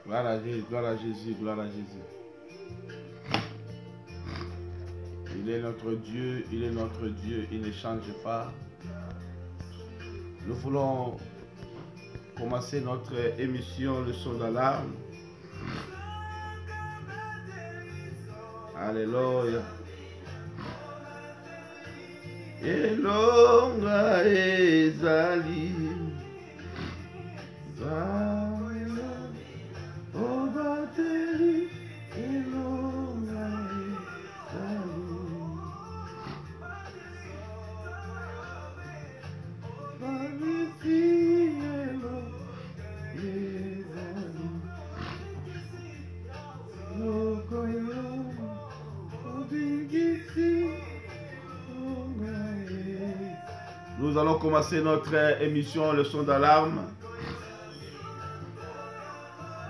Gloire à Jésus, gloire à Jésus, gloire à Jésus. Il est notre Dieu, il est notre Dieu, il ne change pas. Nous voulons commencer notre émission Le Son d'Alarme. Alléluia. Elonga ezali Zaya Obateri Elonga ezali Babiti Elonga ezali Lokoyo Obingisi. Nous allons commencer notre émission Le Son d'Alarme.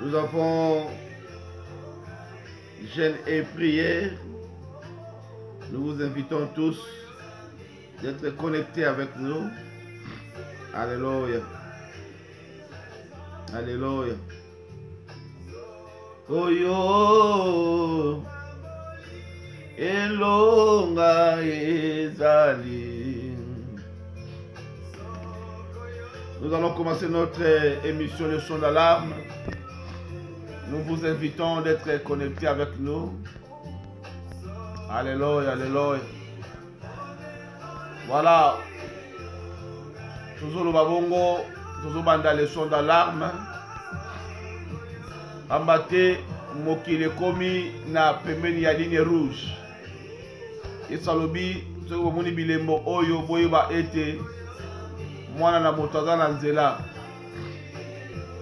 Nous avons jeûne et prière. Nous vous invitons tous d'être connectés avec nous. Alléluia. Alléluia. Oyo elonga ezali. Nous allons commencer notre émission Le Son d'Alarme. Nous vous invitons d'être connectés avec nous. Alléluia, alléluia. Voilà. Toujours le babongo, toujours banda Le Son d'Alarme. Ambate mokile komi na pembeni ya ligne rouge. Esalobi soki bomoni bilembo oyo boyeba ete mwana na moto aza na nzela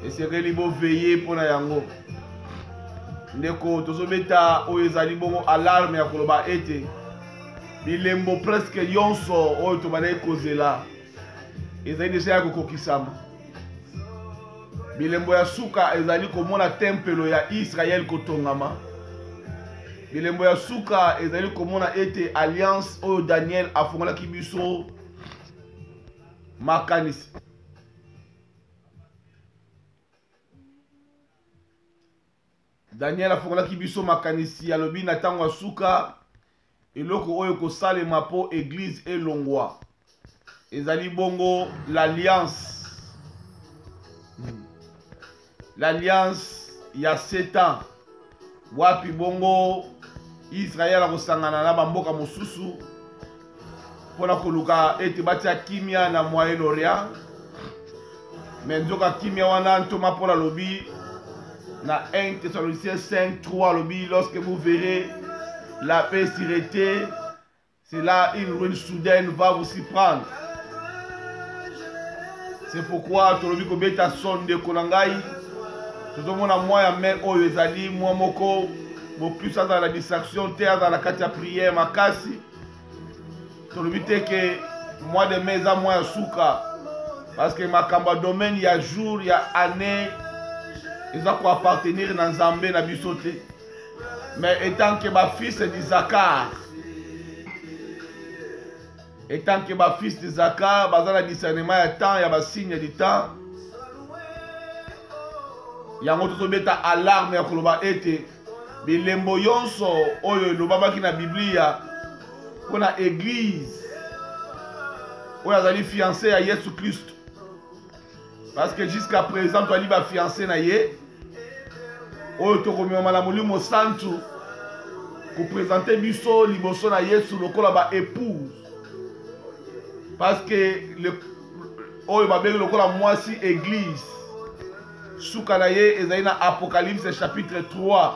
esekeli boveye mpona yango. Ndeko tozobeta oyo ezali bongo alarme ya koloba ete bilembo presque nyonso oyo tobandaki kozela ezali deja ya kokokisama. Bilembo ya suka ezali komona tempelo ya Israel kotongama. Bilembo ya suka ezali komona ete alliance oyo Daniel afungolaki biso makanisi. Daniel afungolaki biso makanisi alobi na ntango ya suka eloko oyo kosalema mpo église elongwa ezali bongo l'alliance. L'alliance ya 7 ans wapi bongo Israël akosangana na bamboka mosusu mpona koluka ete batia kimia na Moyen-Orient. Me nzoka kimia wana ntoma mpona lobi na 1 Thessaloniciens 5:3 lobi lorsque vous verrez la paix s'arrêter, c'est là une ruine soudaine va vous s'y prendre. C'est pourquoi tolobi kobeta sonde kolangai tozomona mwa ya main oyo ezali mwa moko plus aza la distraction te aza na kati ya prière makasi. Tolobi te ke mois de mai eza mwa ya suka parce que makambo ya domaine ya jour ya année eza koappartenir na nzambe na biso te. Mais étant que bafils d'Isaacar baza na discernement ya temps ya basigne du temps, yango tozobeta alarme ya koloba ete bilembo yonso oyo elobamaki na Biblia mpona église oyo azali fiancé ya Yesu Christ. Parce que jusqu'à présent toali bafiancé na ye oyo tokomema na Molimo Santu koprésente biso liboso na Yesu lokola ba épouse. Parce que oyo babengi lokola mwasi église suka na ye ezali na Apocalypse chapitre 3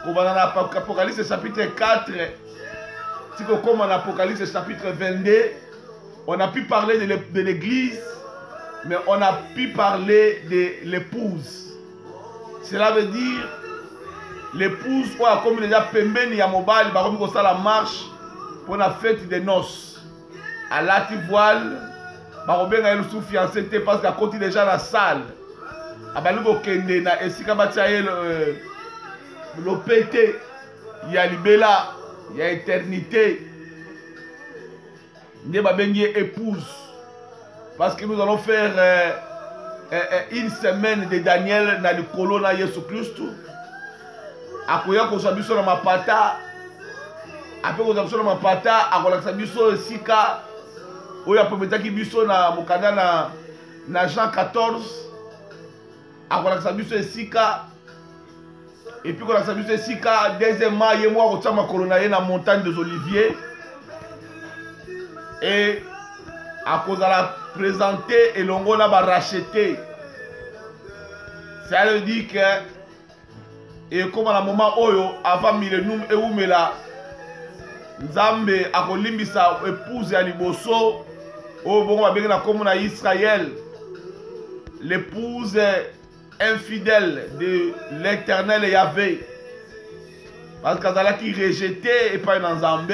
kobana na Apocalypse chapitre 4 tiko koma na Apocalypse chapitre 22. On a pu parler de l'église, mais on a pu parler de l'épouse. Cela veut dire l'épouse oyo akomi deja pembeni ya mobali bakomi kosala marche pour la fête des noces. Alati voile bakobenga ye lusu fiancé te parce qu'akoti déjà na salle abali kokende na esika batia ye lopete ya libela ya éternité nde babengi ye épouse. Parce que nous allons faire une semaine de Daniel na likolo na Yesu Christu. Akoya kozwa biso na mapata. Après kozwa biso na mapata, akolakisa biso esika oyo aprometaki biso na mokanda na Jean 14. Akolakisa biso esika. Et puis kolakisa biso esika deuxièmement ye mo akotia makolo na ye na montagne des Oliviers. Et akozala présenté et longo na ba racheté. Ça veut dire que et comme à un moment oyo avant millennium eumela Nzambe akolimbisa épouse ya liboso oyo bongo babengi na kombo na Israël, l'épouse infidèle de l'Éternel Yahvé, parce qu'azalaki rejeté et pas na Nzambe.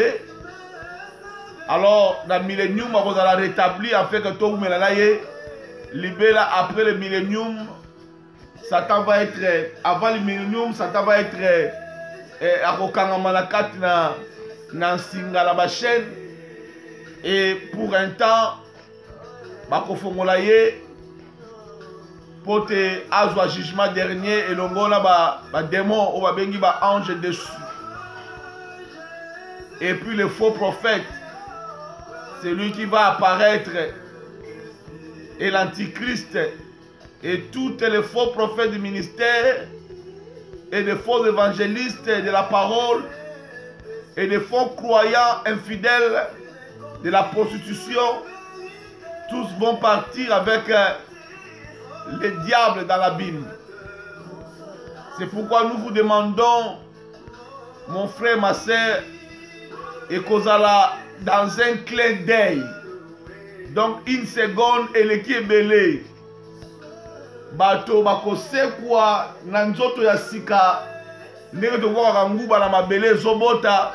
Alors dans le millénium on va rétablir afin que tout le monde libéra. Après le millénium Satan va être, avant le millénium Satan va être à Rokangamanakat na singa la chaîne, et pour un temps bakofongola ye pour te azwa jugement dernier et longola ba démon ou ba bengi ba ange dessus. Et puis le faux prophète, c'est lui qui va apparaître, et l'antichrist et tous les faux prophètes du ministère et des faux évangélistes de la parole et des faux croyants infidèles de la prostitution, tous vont partir avec les diables dans l'abîme. C'est pourquoi nous vous demandons, mon frère, ma soeur, et Kozala, dans un clin d'œil, donc une seconde, et le qui est belé, bato bakosekwa na nzoto ya sika ndenge tokoka nguba na mabele zobota,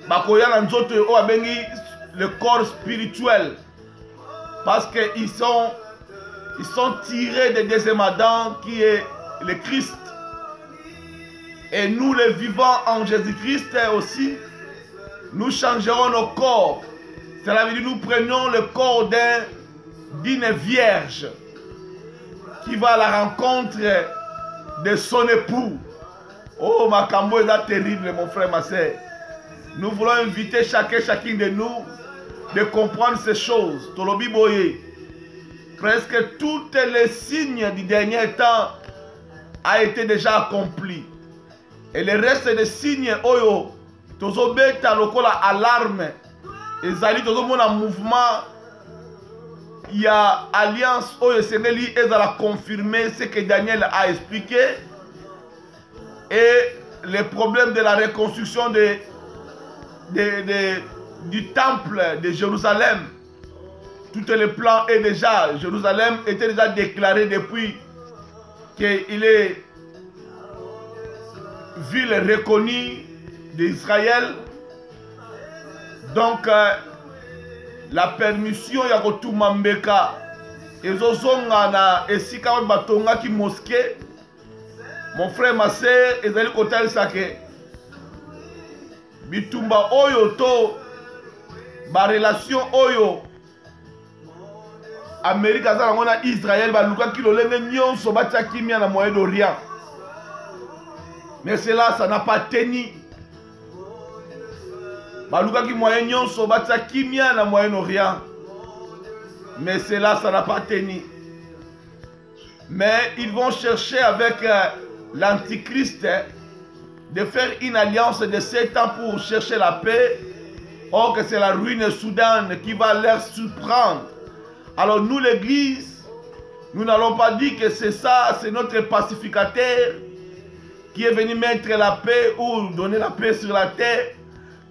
bakoya na nzoto oyo abengi le corps spirituel, parce que ils sont tirés de deuxième Adam qui est le Christ. Et nous les vivants en Jésus-Christ aussi, nous changerons nos corps. Cela veut dire nous prenons le corps d'une vierge qui va à la rencontre de son époux. Oh, Makambo est terrible, mon frère, ma soeur. Nous voulons inviter chacune de nous de comprendre ces choses. Tolobi Boye, presque tous les signes du dernier temps a été déjà accompli. Et le reste des signes, oyo, tozo beta lokola alarme, ezali tozo mona mouvement, il y a alliance oyo sengeli ezala confirmer ce que Daniel a expliqué, et les problèmes de la reconstruction du temple de Jérusalem. Tout le plan est déjà, Jérusalem était déjà déclaré depuis qu'il est ville reconnue d'Israël. Donc la permission ya kotuma mbeka ezozonga na esika wa batonga ki mosquée. Mon frère, ma soeur, ezali kotalisa ke bitumba oyo to ba relation oyo Amérique azala ngona Israël ba luka ki lolenge nyonso batia kimia na Moyen-Orient. Mais cela, ça n'a pas tenu. Baluka ki moyen nyonso batia kimia na Moyen-Orient. Mais cela, ça n'a pas tenu. Mais ils vont chercher avec l'Antichrist de faire une alliance de 7 ans pour chercher la paix. Or que c'est la ruine soudaine qui va leur surprendre. Alors nous, l'Église, nous n'allons pas dire que c'est ça, c'est notre pacificateur qui est venu mettre la paix ou donner la paix sur la terre.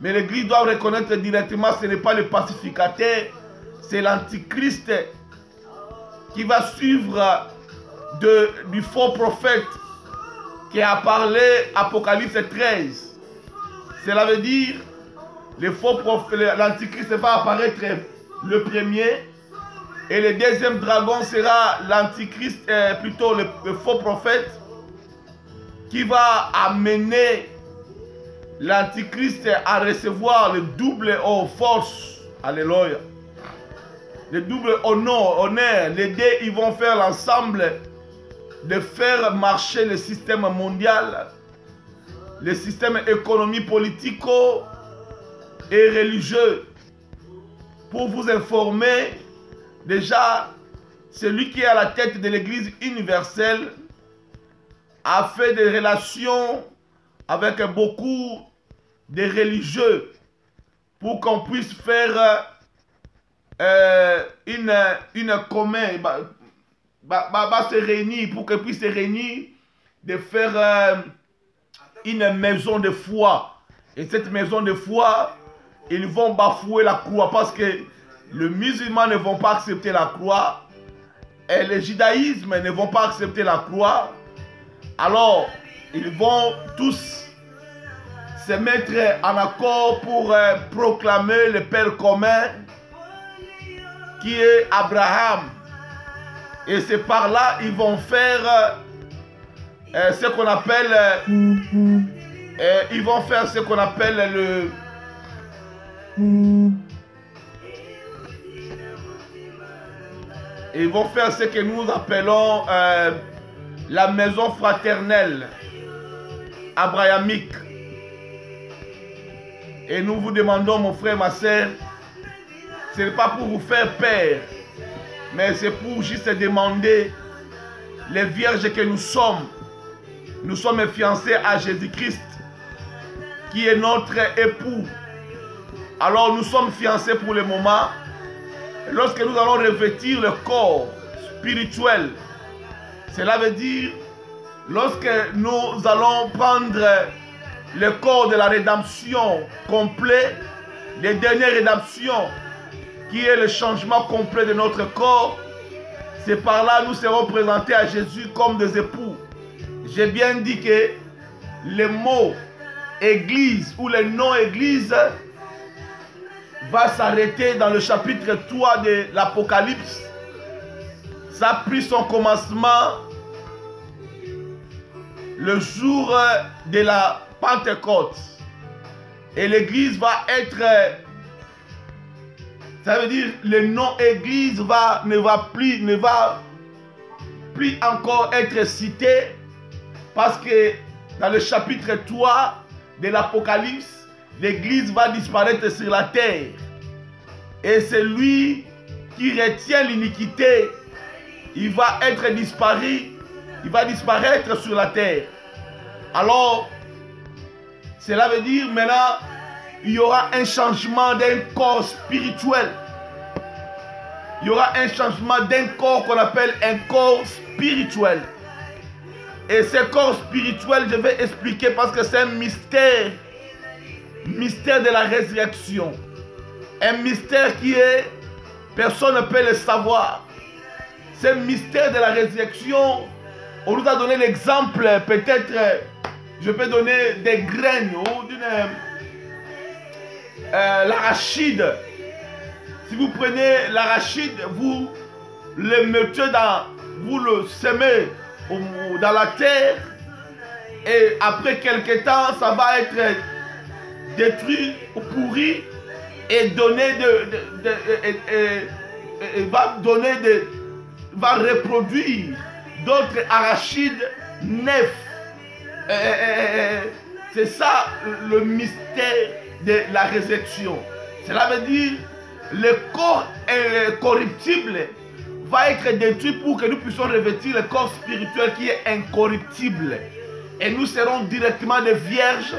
Mais l'Église doit reconnaître directement que ce n'est pas le pacificateur, c'est l'Antichrist qui va suivre du faux prophète qui a parlé Apocalypse 13. Cela veut dire le faux prophète, l'Antichrist va apparaître le premier, et le deuxième dragon sera l'Antichrist, plutôt le faux prophète, qui va amener l'Antichrist à recevoir le double aux forces. Alléluia. le double honneur. Les deux, ils vont faire l'ensemble de faire marcher le système mondial, le système économique, politico et religieux. Pour vous informer, déjà, celui qui est à la tête de l'Église universelle a fait des relations avec beaucoup de religieux pour qu'on puisse faire une commune, se réunir, pour qu'ils puissent se réunir, de faire une maison de foi. Et cette maison de foi, ils vont bafouer la croix parce que les musulmans ne vont pas accepter la croix et les judaïsmes ne vont pas accepter la croix. Alors, ils vont tous se mettre en accord pour proclamer le Père commun qui est Abraham. Et c'est par là ils vont faire ce qu'on appelle ils vont faire ce qu'on appelle le ils vont faire ce que nous appelons la maison fraternelle abrahamique. Et nous vous demandons, mon frère, ma soeur, ce n'est pas pour vous faire peur, mais c'est pour juste demander les vierges que nous sommes. Nous sommes fiancés à Jésus-Christ, qui est notre époux. Alors nous sommes fiancés pour le moment. Lorsque nous allons revêtir le corps spirituel, cela veut dire, lorsque nous allons prendre le corps de la rédemption complet, les dernières rédemptions, qui est le changement complet de notre corps, c'est par là nous serons présentés à Jésus comme des époux. J'ai bien dit que le mot église ou le nom église va s'arrêter dans le chapitre 3 de l'Apocalypse. Ça a pris son commencement le jour de la Pentecôte. Et l'église va être, ça veut dire le nom église ne va plus encore être cité, parce que dans le chapitre 3 de l'Apocalypse, l'église va disparaître sur la terre. Et celui qui retient l'iniquité, il va être disparu, il va disparaître sur la terre. Alors, cela veut dire maintenant, il y aura un changement d'un corps spirituel. Il y aura un changement d'un corps qu'on appelle un corps spirituel. Et ce corps spirituel, je vais expliquer parce que c'est un mystère. Mystère de la résurrection. Un mystère qui est, personne ne peut le savoir. Ce mystère de la résurrection, on nous a donné l'exemple, peut-être, je peux donner des graines ou d'une l'arachide. Si vous prenez l'arachide, vous le mettez vous le semez dans la terre, et après quelque temps, ça va être détruit ou pourri et va reproduire d'autres arachides neufs. C'est ça le mystère de la résurrection. Cela veut dire le corps corruptible va être détruit pour que nous puissions revêtir le corps spirituel qui est incorruptible. Et nous serons directement des vierges.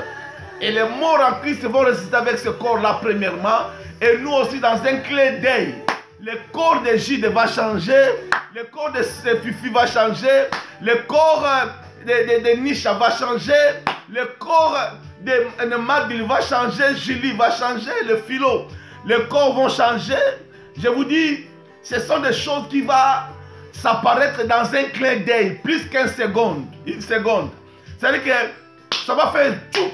Et les morts en Christ vont résister avec ce corps-là premièrement. Et nous aussi dans un clin d'œil. Le corps de Gide va changer. Le corps de Fifi va changer. Le corps de Nisha va changer. Le corps de Madil va changer. Julie va changer. Le philo. Les corps vont changer. Je vous dis, ce sont des choses qui vont s'apparaître dans un clin d'œil. Plus qu'une seconde. Une seconde. C'est-à-dire que ça va faire tout.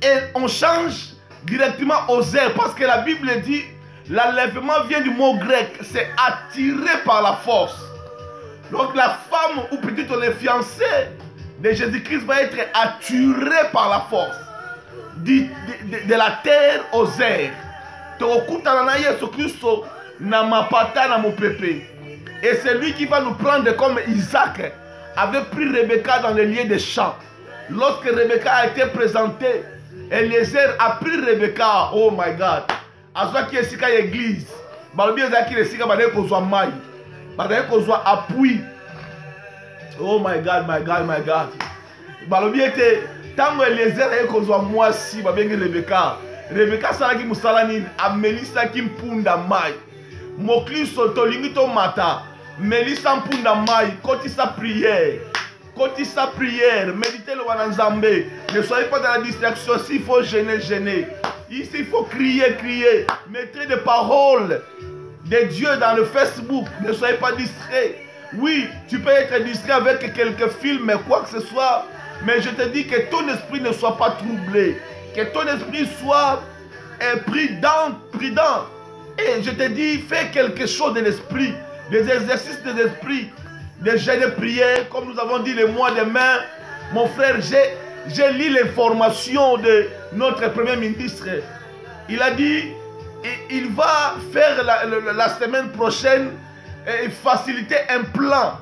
Et on change directement aux airs. Parce que la Bible dit, l'enlèvement vient du mot grec. C'est attiré par la force. Donc la femme, ou plutôt les fiancés de Jésus-Christ, va être attiré par la force. De la terre aux airs. na mapata na mopepe. Et c'est lui qui va nous prendre comme Isaac avait pris Rebecca dans le lieu des champs. Lorsque Rebecca a été présentée, Eliezer a pris Rebecca. Oh my God. A soi qui est ici à l'église. Balobi ezaki le sika bade kozwa mai. Bade kozwa appui. Oh my God, my God, my God. Balobi était tango Eliezer a kozwa mwasi babengi Rebecca. Rebecca salaki musala nini amelisaki mpunda mai. Mokliso tolingi to mata. Melisa mpunda mai, kotisa prière. Kotisa prière, méditez le wananzambe. Ne soyez pas dans la distraction. S'il faut gêner, gêner. Ici, il faut crier, crier. Mettez des paroles de Dieu dans le Facebook. Ne soyez pas distrait. Oui, tu peux être distrait avec quelques films, quoi que ce soit. Mais je te dis que ton esprit ne soit pas troublé. Que ton esprit soit prudent. Et je te dis, fais quelque chose de l'esprit. Des exercices de l'esprit. Des jeûnes de prière, comme nous avons dit le mois de mai. Mon frère, j'ai lu l'information de notre premier ministre. Il a dit, il va faire la semaine prochaine faciliter un plan.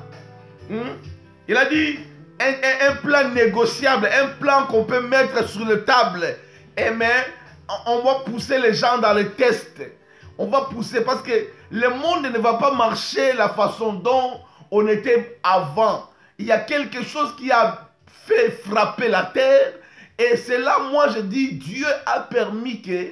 Il a dit, un plan négociable, un plan qu'on peut mettre sur la table. Mais on va pousser les gens dans les tests. On va pousser parce que le monde ne va pas marcher la façon dont on était avant. Il y a quelque chose qui a fait frapper la terre. Et c'est là, moi, je dis, Dieu a permis que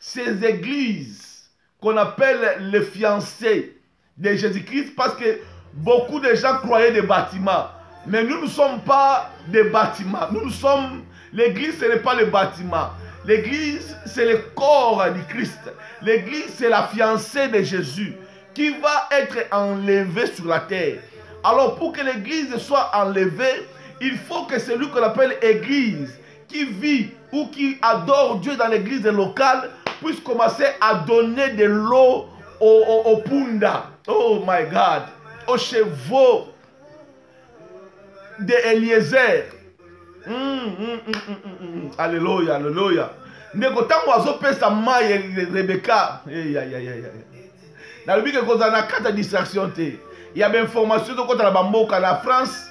ces églises, qu'on appelle les fiancés de Jésus-Christ, parce que beaucoup de gens croyaient des bâtiments. Mais nous ne sommes pas des bâtiments. Nous sommes... L'église, ce n'est pas le bâtiment. L'église, c'est le corps du Christ. L'église, c'est la fiancée de Jésus qui va être enlevée sur la terre. Alors, pour que l'église soit enlevée, il faut que celui qu'on appelle église, qui vit ou qui adore Dieu dans l'église locale, puisse commencer à donner de l'eau au punda. Oh my God. Aux chevaux d'Eliezer. Alléluia, alléluia. Ndeko tango azopesa mai Rebecca. Na lobi ke kozana kata distraction te. Il y a bien information de côté la bamboka na France.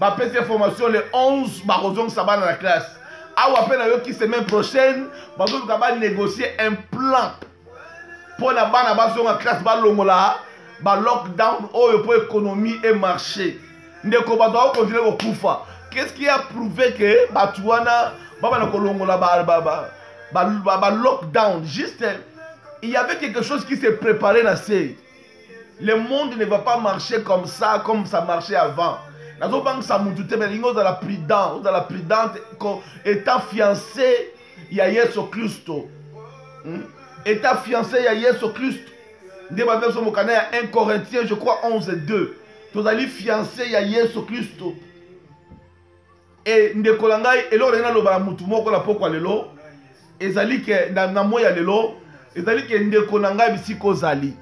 Ba pesa information le 11 ba kozong sabana na classe. Awa pe na yo ki semaine prochaine, ba zo ka ba négocier un plan pour la bana ba zonga classe ba longola, ba lockdown oyo pour économie et marché. Ndeko ba doit continuer au kufa. Qu'est-ce qui a prouvé que Batouana, lockdown, juste, il y avait quelque chose qui s'est préparé là. Le monde ne va pas marcher comme ça marchait avant. Dans la prudente, étant fiancé, il y a Yesu Christ. Étant fiancé, il y a Yesu Christ. Dès ma version, mon canal 1 Corinthiens, je crois 11:2. Vous allez fiancé, il y a Yesu Christ. Et ndekolangai elo rena lo ba mutu moko la pokwa lelo ezali ke na moya lelo ezali ke ndekonanga bisiko zali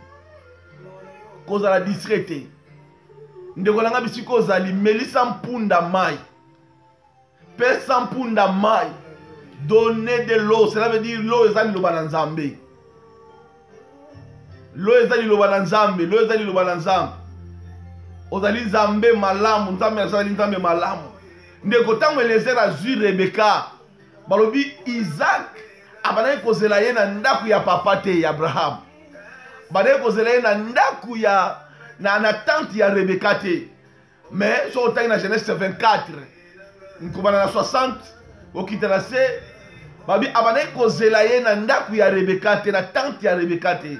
kozala discrété ndekonanga bisiko zali melisa mpunda mai pesa mpunda mai donner de l'eau, cela veut dire l'eau ezali lo ba nzambe, l'eau ezali lo ba nzambe, l'eau ezali lo ba nzambe ozali nzambe malamu, nzambe ezali nzambe malamu. Ndeko tango Eliezer azwi Rebecca, balobi Isaac abanaye kozela ye na ndaku ya papa te ya Abraham. Banaye kozela ye na ndaku ya na tante ya Rebecca te. Mais so otangi na Genèse 24, nkubana na 60, okitana se babi abanaye kozela ye na ndaku ya Rebecca te, na tante ya Rebecca te.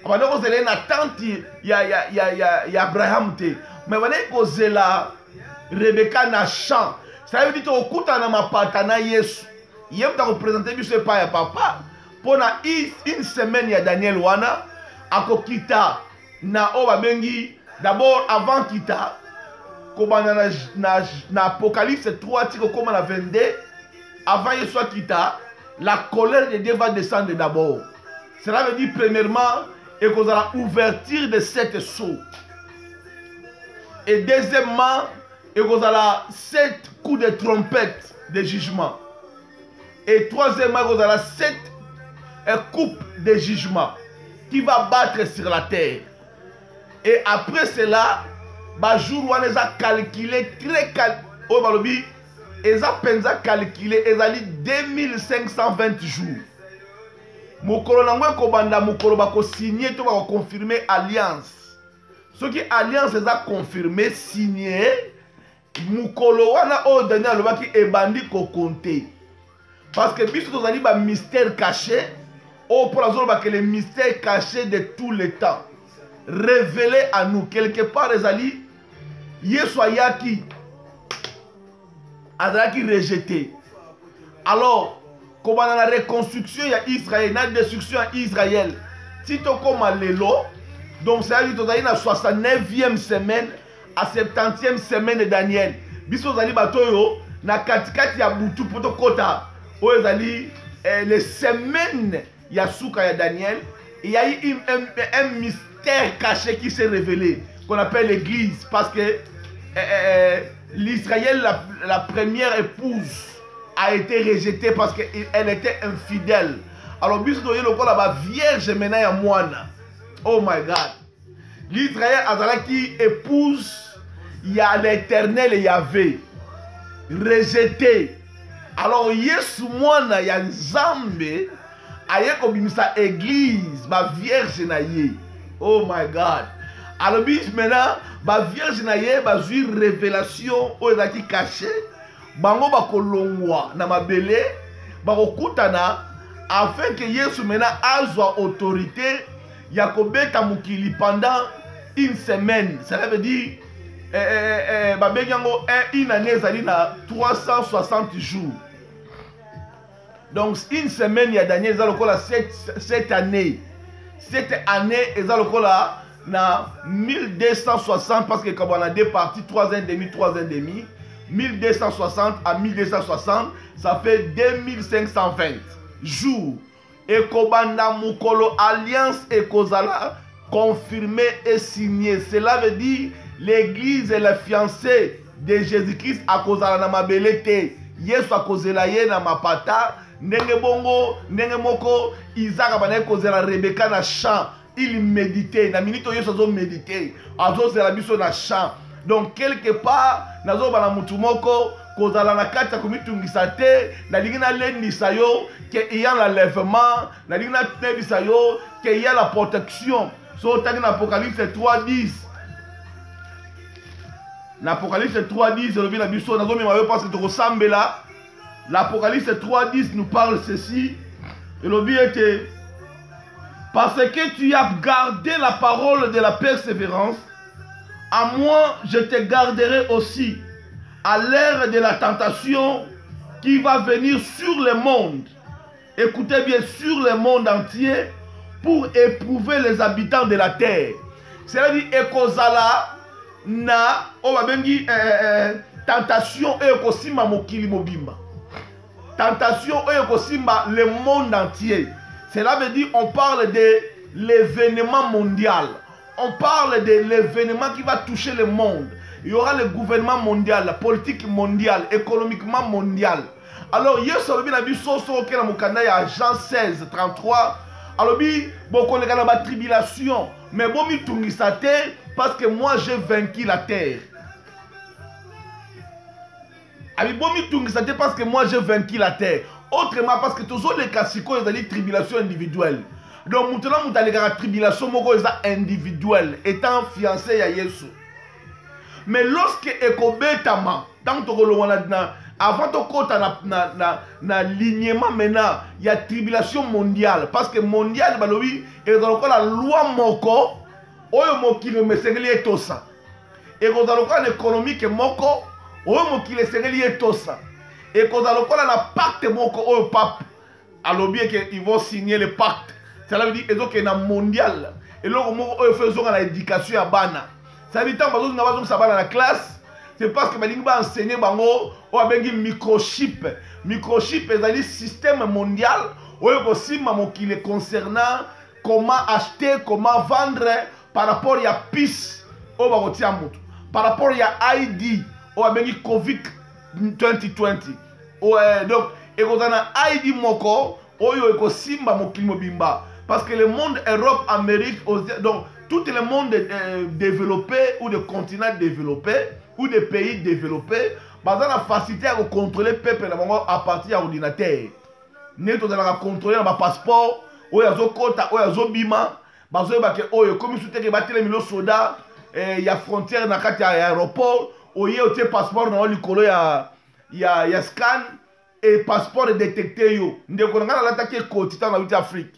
Abanaye kozela ye na tante ya Abraham te. Mais banaye kozela Rebecca na champ. Ça veut dire que okuta na mapata na Yesu. Yem ta représenter biso pa ya papa. Pona une semaine ya Daniel wana akokita na oba bengi d'abord avant kita kobana na Apocalypse 3 tiko koma na 22 avant Yesu kita la colère de Dieu va descendre d'abord. Cela veut dire premièrement et qu'on a la ouverture de cette sceaux. Et deuxièmement et vous avez 7 coups de trompette de jugement. Et troisièmement, vous avez 7 coupes de jugement. qui va battre sur la terre. Et après cela, jour où on a calculé très calculé, ils ont calculé 2520 jours. Mokolo nangwe kobanda mokolo bako signer to bako confirmer alliance. Ce qui alliance les a confirmé signé mokolo wana o Daniel lobaki ebandi ko compter. Parce que biso tozali ba mystère caché au pour la zone que les mystères cachés de tout le temps révélés à nous quelque part les alliés Yesu ayaki azalaki rejeté. Alors comme dans la reconstruction il y a Israël, dans la destruction il y a Israël. Si tu comme lelo, donc c'est à dire que tu as la 69e semaine à 70e semaine de Daniel. Biso zali batoyo na katikati ya butu poto kota. Oyo zali les semaines ya souka ya Daniel. Il y a eu un mystère caché qui s'est révélé qu'on appelle l'église parce que l'Israël la première épouse a été rejetée parce qu'elle était infidèle. Alors, biso toye le la vierge maintenant ya moine. Oh my God. L'Israël azalaki épouse ya l'éternel Yahvé. Rejeté. Alors, Yesu moine ya Nzambe aye kobimisa église ba vierge na ye. Oh my God. Alors, maintenant ba vierge na ye ba zui révélation o ezaki caché. Bango bakolongwa na mabele bakokutana afin que Yesu maintenant azwa autorité ya kobeta mukili pendant une semaine. Cela veut dire une année ezali na 360 jours. Donc une semaine ya Daniel eza lokola cette année. Cette année eza lokola na 1260 parce que comme on a deux parties 3 ans et demi 3 ans et demi 1260 à 1260, ça fait 2520 jours. Et Kobanda Mukolo Alliance et Kozala confirmé et signé. Cela veut dire l'église est la fiancée de Jésus-Christ à Kozala na mabelete. Yesu a kozela ye na mapata. Nenge bongo, nenge moko, Isaac a bané kozela Rebecca na champ. Il méditait. Na minute Yesu a médité. Azo zela biso na champ. Donc quelque part nazo bana mutu moko kozala na kati ya komitungisa te na lingi na lendisa yo que il y a l'enlèvement na lingi na tebisa yo que il y a la protection. So tangi na Apocalypse 3:10 na Apocalypse 3:10 le na biso nazo mema yo parce que to sambela l'Apocalypse 3:10 nous parle ceci et le but était parce que tu as gardé la parole de la persévérance. À moi, je te garderai aussi à l'ère de la tentation qui va venir sur le monde. Écoutez bien, sur le monde entier pour éprouver les habitants de la terre. C'est-à-dire, ekozala na obabengi tentation ekosima mokili mobimba. Tentation ekosima le monde entier. Cela veut dire, on parle de l'événement mondial. On parle de l'événement qui va toucher le monde. Il y aura le gouvernement mondial, la politique mondiale, économiquement mondial. Alors, hier, sur le biso qui est Jean 16, 33. Alors, beaucoup de la tribulation. Mais bon, parce que moi, j'ai vaincu la terre. Parce que moi, j'ai vaincu la terre. Autrement, parce que tous les cas, c'est des tribulations individuelles. Donc maintenant vous allez la tribulation individuelle étant fiancé à Yesu. Mais lorsque ekobetama tant que avant de kota na alignement maintenant il y a tribulation mondiale parce que mondial balobi et dans la loi moko oyo mokili mesengeli etosa et dans le économique moko oyo mokili mesengeli etosa et dans le na pacte moko oyo pape alobi que ils vont signer le pacte. Ça veut dire que c'est un mondial. Et là, on fait l'éducation à Bana. Ça veut dire que ça va dans la classe. C'est parce que on va enseigner un microchip. Microchip est un système mondial. Qui est concernant comment acheter, comment vendre par rapport à la PIS. Par rapport à ID. COVID 2020. Donc, et quand on a ID moko, oyo eko simba mokili mobimba. Parce que le monde Europe, Amérique, donc tout le monde développé ou des continents développés ou des pays développés, ils ont la facilité à contrôler le peuple à partir de l'ordinateur. Nous avons contrôler le passeport, ou les quotas, ou les bima, comme ils sont les soldats, il y a frontière dans l'aéroport, il y a un passeport dans il y a scan et passeport détecté. Nous avons attaqué le quotidien dans l'Afrique.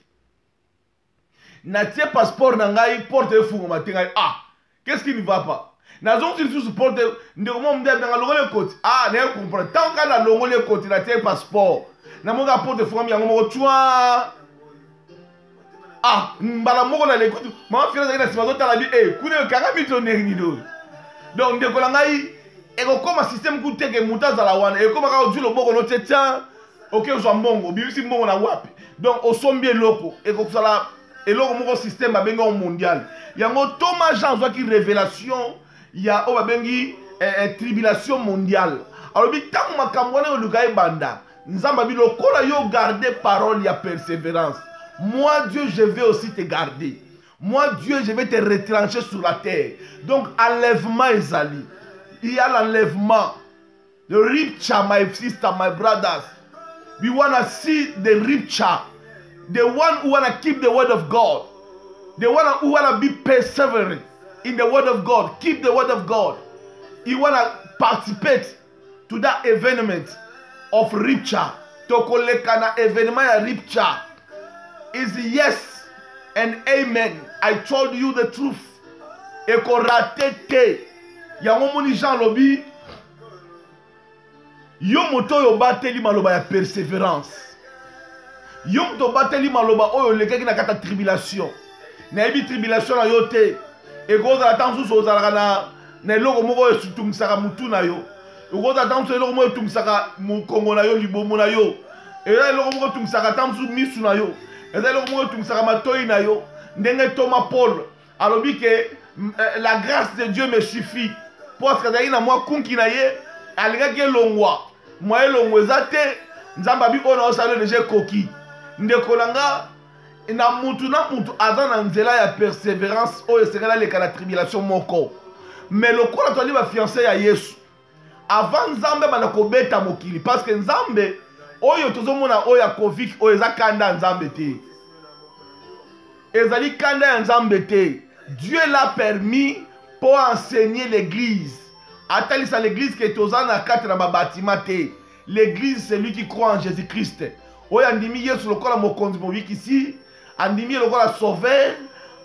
Natie passeport nangai porte fungo matinga qu'est-ce qui ne va pas nazon sur sous porte ndeko mo mde nga longole côté ne comprendre tant que na longole côté natie passeport na monga porte fungo yango mo twa mbala moko na l'écoute ma fiera na simazo tala bi kune kanga mito nengi do donc ndeko nangai eko koma système kuteke mutaza la wana eko maka ojulo boko no teta OK zo mbongo bibisi mbongo na wapi donc osombi eloko eko kusala et là, on a un système mondial. Il y a un Thomas Jean qui révélation, il y a une tribulation mondiale. Alors, tant que je suis banda, nous avons gardé parole, il y a persévérance. Moi, Dieu, je vais aussi te garder. Moi, Dieu, je vais te retrancher sur la terre. Donc, enlèvement, Ezali. Il y a l'enlèvement. The ripcha, my sister, my brothers. We want to see the ripcha. The one who want to keep the word of God. The one who want to be perseverant in the word of God. Keep the word of God. You want to participate to that event of Ripcha. Tokolekana evenement ya Ripcha. Is yes and amen. I told you the truth. Eko ratete. Yango moni Jean lobi. Yo moto yo bateli maloba ya persévérance. Yom to bateli maloba oyo lekaki na kata tribulation. Na ebi tribulation na yo te. E goza la tansu so zalaka na eloko moko esutumisaka mutu na yo. E goza tansu eloko moko etumisaka mukongo na yo libomo na yo. E eloko moko etumisaka tansu misu na yo. E eloko moko etumisaka matoi na yo. Ndenge Thomas Paul alobi ke la grâce de Dieu me suffit. Parce que na mwa kunki na ye alingaki elongwa. Mwa elongwa ezate nzamba bi ona osalo deje koki. Ndeko nanga na mutu aza na nzela ya persévérance oyo esengela leka na tribulation moko. Mais lokola toli ba fiancé ya Yesu avant nzambe bana kobeta mokili parce que nzambe oyo tozomona oyo ya Covid oyo eza kanda nzambe te. Ezali kanda ya nzambe te. Dieu l'a permis pour enseigner l'église. Atalisa l'église que tozana kati na bâtiment te. L'église c'est lui qui croit en Jésus-Christ. Oyo andimi Yesu lokola mokonzi mobiki ici, andimi lokola sauveur,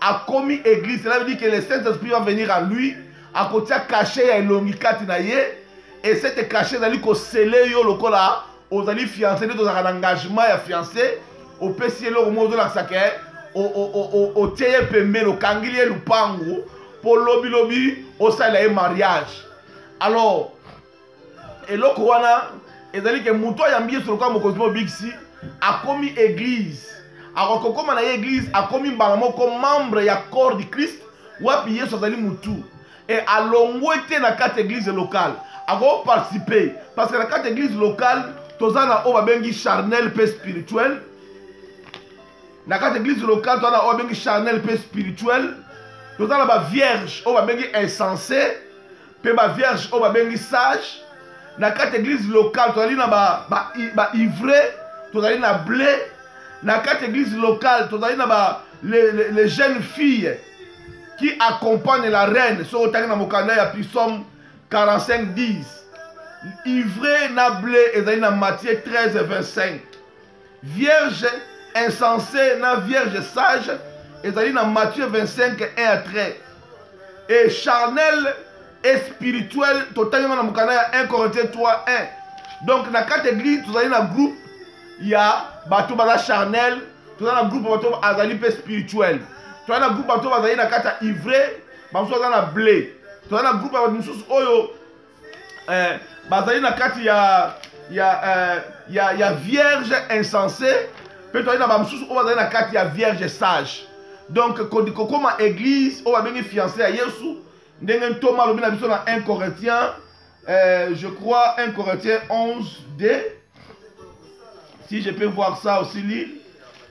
a commis église. Cela veut dire que le Saint-Esprit va venir à lui, à côté caché ya elongi kati na ye, et cette caché dali ko scellé yo lokola ozali fiancé de un engagement ya fiancé, au pesi lo mo de la sake, au teye pembe lo kangili lupango, pour lobi au sala e mariage. Alors, et loko wana ezali ke muto yambi sur lokola mokonzi mobiki a commis église. Alors comme on a église a commis balamo comme membre ya corps du Christ wapi Yesu azali mutu et a longwete na carte église locale a participer parce que la carte église locale tozana o babengi charnel pe spirituel. Na carte église locale tozana o babengi charnel pe spirituel. Tozana ba vierge o babengi insensé pe ba vierge o babengi sage. Na carte église locale tozali na ba ivré. Tozali na blé. Na quatre églises locales, tozali na les jeunes filles qui accompagnent la reine. So otaki na mokanda ya Psaume 45:10. Ivré na blé ezali na Matthieu 13:25. Vierge insensée na vierge sage ezali na Matthieu 25:1-13. Et charnel et spirituel totali na mokanda ya 1 Corinthiens 3:1. Donc na quatre églises tozali na groupe. Il y a bateau bala charnel, tout dans le groupe bateau azali pe spirituel. Tout dans le groupe bateau azali na kata ivré, bateau dans la blé. Tout dans le groupe bateau mususu oyo bazali na kata ya vierge insensée, pe tout dans ba mususu oyo bazali na kata ya vierge sage. Donc comme église oyo bengi fiancé à Yesu, ndenge Thomas lobi na biso na 1 Corinthiens je crois 1 Corinthiens 11:2. Si je peux voir ça aussi, lire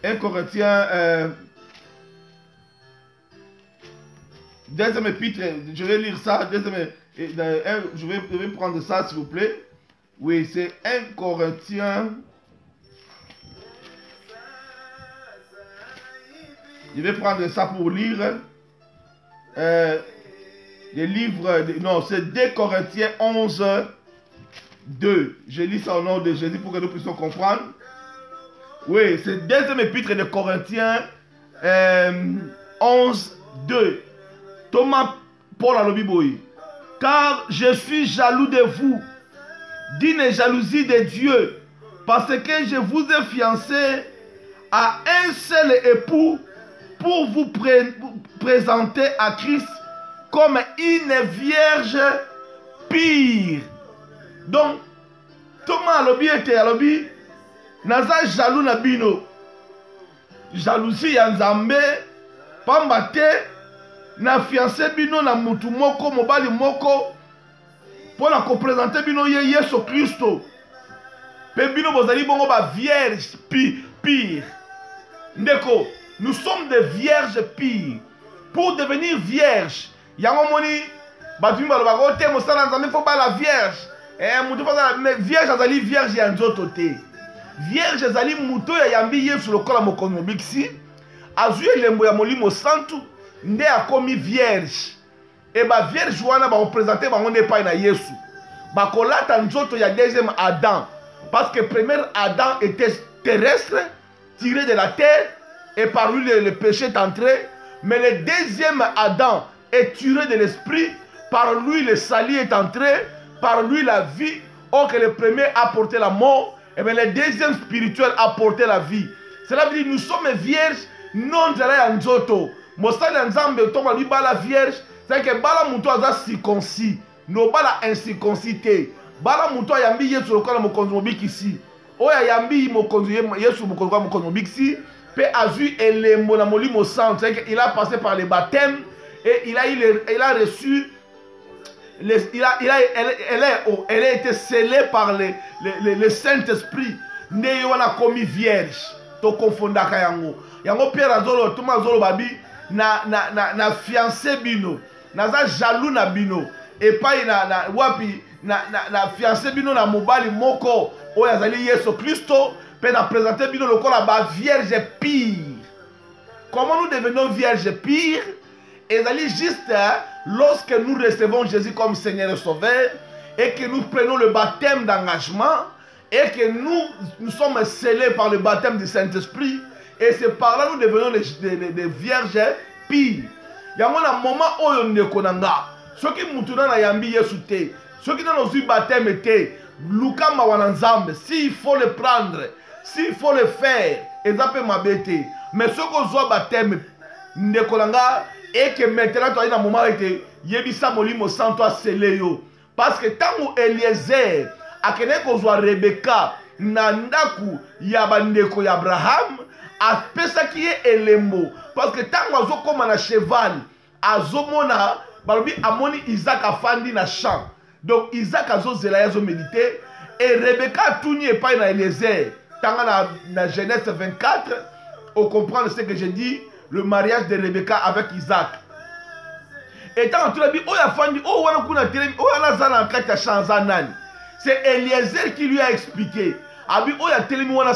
1 Corinthiens Deuxième épître, je vais lire ça. Je vais prendre ça, s'il vous plaît. Oui, c'est 1 Corinthiens. Je vais prendre ça pour lire. Les livres. Non, c'est 2 Corinthiens 11, 2. Je lis ça au nom de Jésus pour que nous puissions comprendre. Oui, c'est deuxième épître de Corinthiens 11, 2. Thomas Paul Alobiboyi. Car je suis jaloux de vous, d'une jalousie de Dieu, parce que je vous ai fiancé à un seul époux pour vous présenter à Christ comme une vierge pire. Donc, Thomas Alobi était Alobi, naza jaloux na bino. Jalousie ya Nzambe, pamba te na fiancé bino na mutu moko mobali moko pour la présenter bino ye Yesu Christo. Pe bino bozali bongo ba vierge pire. Ndeko, nous sommes des vierges pires. Pour devenir vierge, yango moni batumi baloba ko te mosala Nzambe faut ba la vierge. Mutu fa mais vierge azali vierge ya nzoto te. Vierge azali mutu ya yambi Yesu lokola mokonzi mobiksi. Azui elembo ya molimo santu nde akomi vierge. Et ba vierge wana ba représenter bango ne pa na Yesu. Ba kolata nzoto ya deuxième Adam. Parce que premier Adam était terrestre, tiré de la terre, et par lui le péché est entré. Mais le deuxième Adam est tiré de l'esprit, par lui le salut est entré, par lui la vie. Or que le premier a porté la mort, et bien le deuxième spirituel a porté la vie. Cela veut dire nous sommes vierges, non de la nzoto. Mosala Nzambe tomba lui bala vierge, c'est que bala muto aza circoncis, no bala incirconcité. Bala muto yambi Yesu lokola mokonzi mobikisi. Oya yambi mokonzi Yesu mokonzi mobikisi. Pe azu elembo na molimo santo, c'est qu'il a passé par le baptême et il a reçu. Elle a été scellée par le Saint-Esprit. Ne wana komi vierge. To confondaka yango. Yango Pierre azolo, Thomas azolo babi na fiancé bino. Naza jaloux na bino. Et pas na wapi na fiancé bino na mobali moko oyo azali Yesu Christo pe na présenter bino lokola ba vierge pire. Comment nous devenons vierge pire? Ezali juste lorsque nous recevons Jésus comme Seigneur et Sauveur et que nous prenons le baptême d'engagement et que nous sommes scellés par le baptême du Saint-Esprit et c'est par là nous devenons des vierges pires. Il y a un moment où on ne connaît pas. Ceux qui sont dans la yambi Yesu te, ceux qui sont dans le baptême te, Luka Mawananzambe, s'il faut le prendre, s'il faut le faire, ils appellent ma bête. Mais ceux qui ont le baptême, ne connaît pas. Et que maintenant, tu as un moment où tu as molimo sans toi scellé. Parce que tant que Eliezer a connu Rebecca, Nandaku, Yabandeko, Abraham, a fait ça qui est élément. Parce que tant que tu as comme un cheval, Azomona, Balobi Amoni Isaac a fandi na champ. Donc Isaac a médité. Et Rebecca a tout nié pas na Eliezer. Tant na Genèse 24, on comprend ce que j'ai dit. Le mariage de Rebecca avec Isaac. Et tant que tu as dit, oh, il a fallu, oh, c'est Eliezer qui lui a expliqué.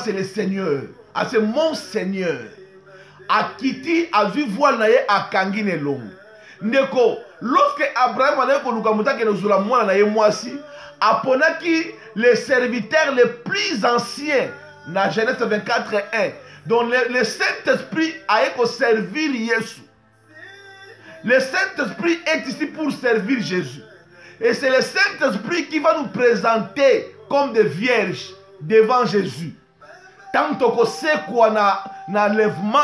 C'est le Seigneur. Ah, c'est mon Seigneur. A Kiti a vu voir naye a Kangine long. Ndeko, lorsque Abraham a dit que nous avons naye moisi, aponaki les serviteurs les plus anciens, dans Genèse 24:1. Donc le Saint-Esprit a été pour servir Jésus. Le Saint-Esprit est ici pour servir Jésus. Et c'est le Saint-Esprit qui va nous présenter comme des vierges devant Jésus. Tant que c'est quoi na lèvement,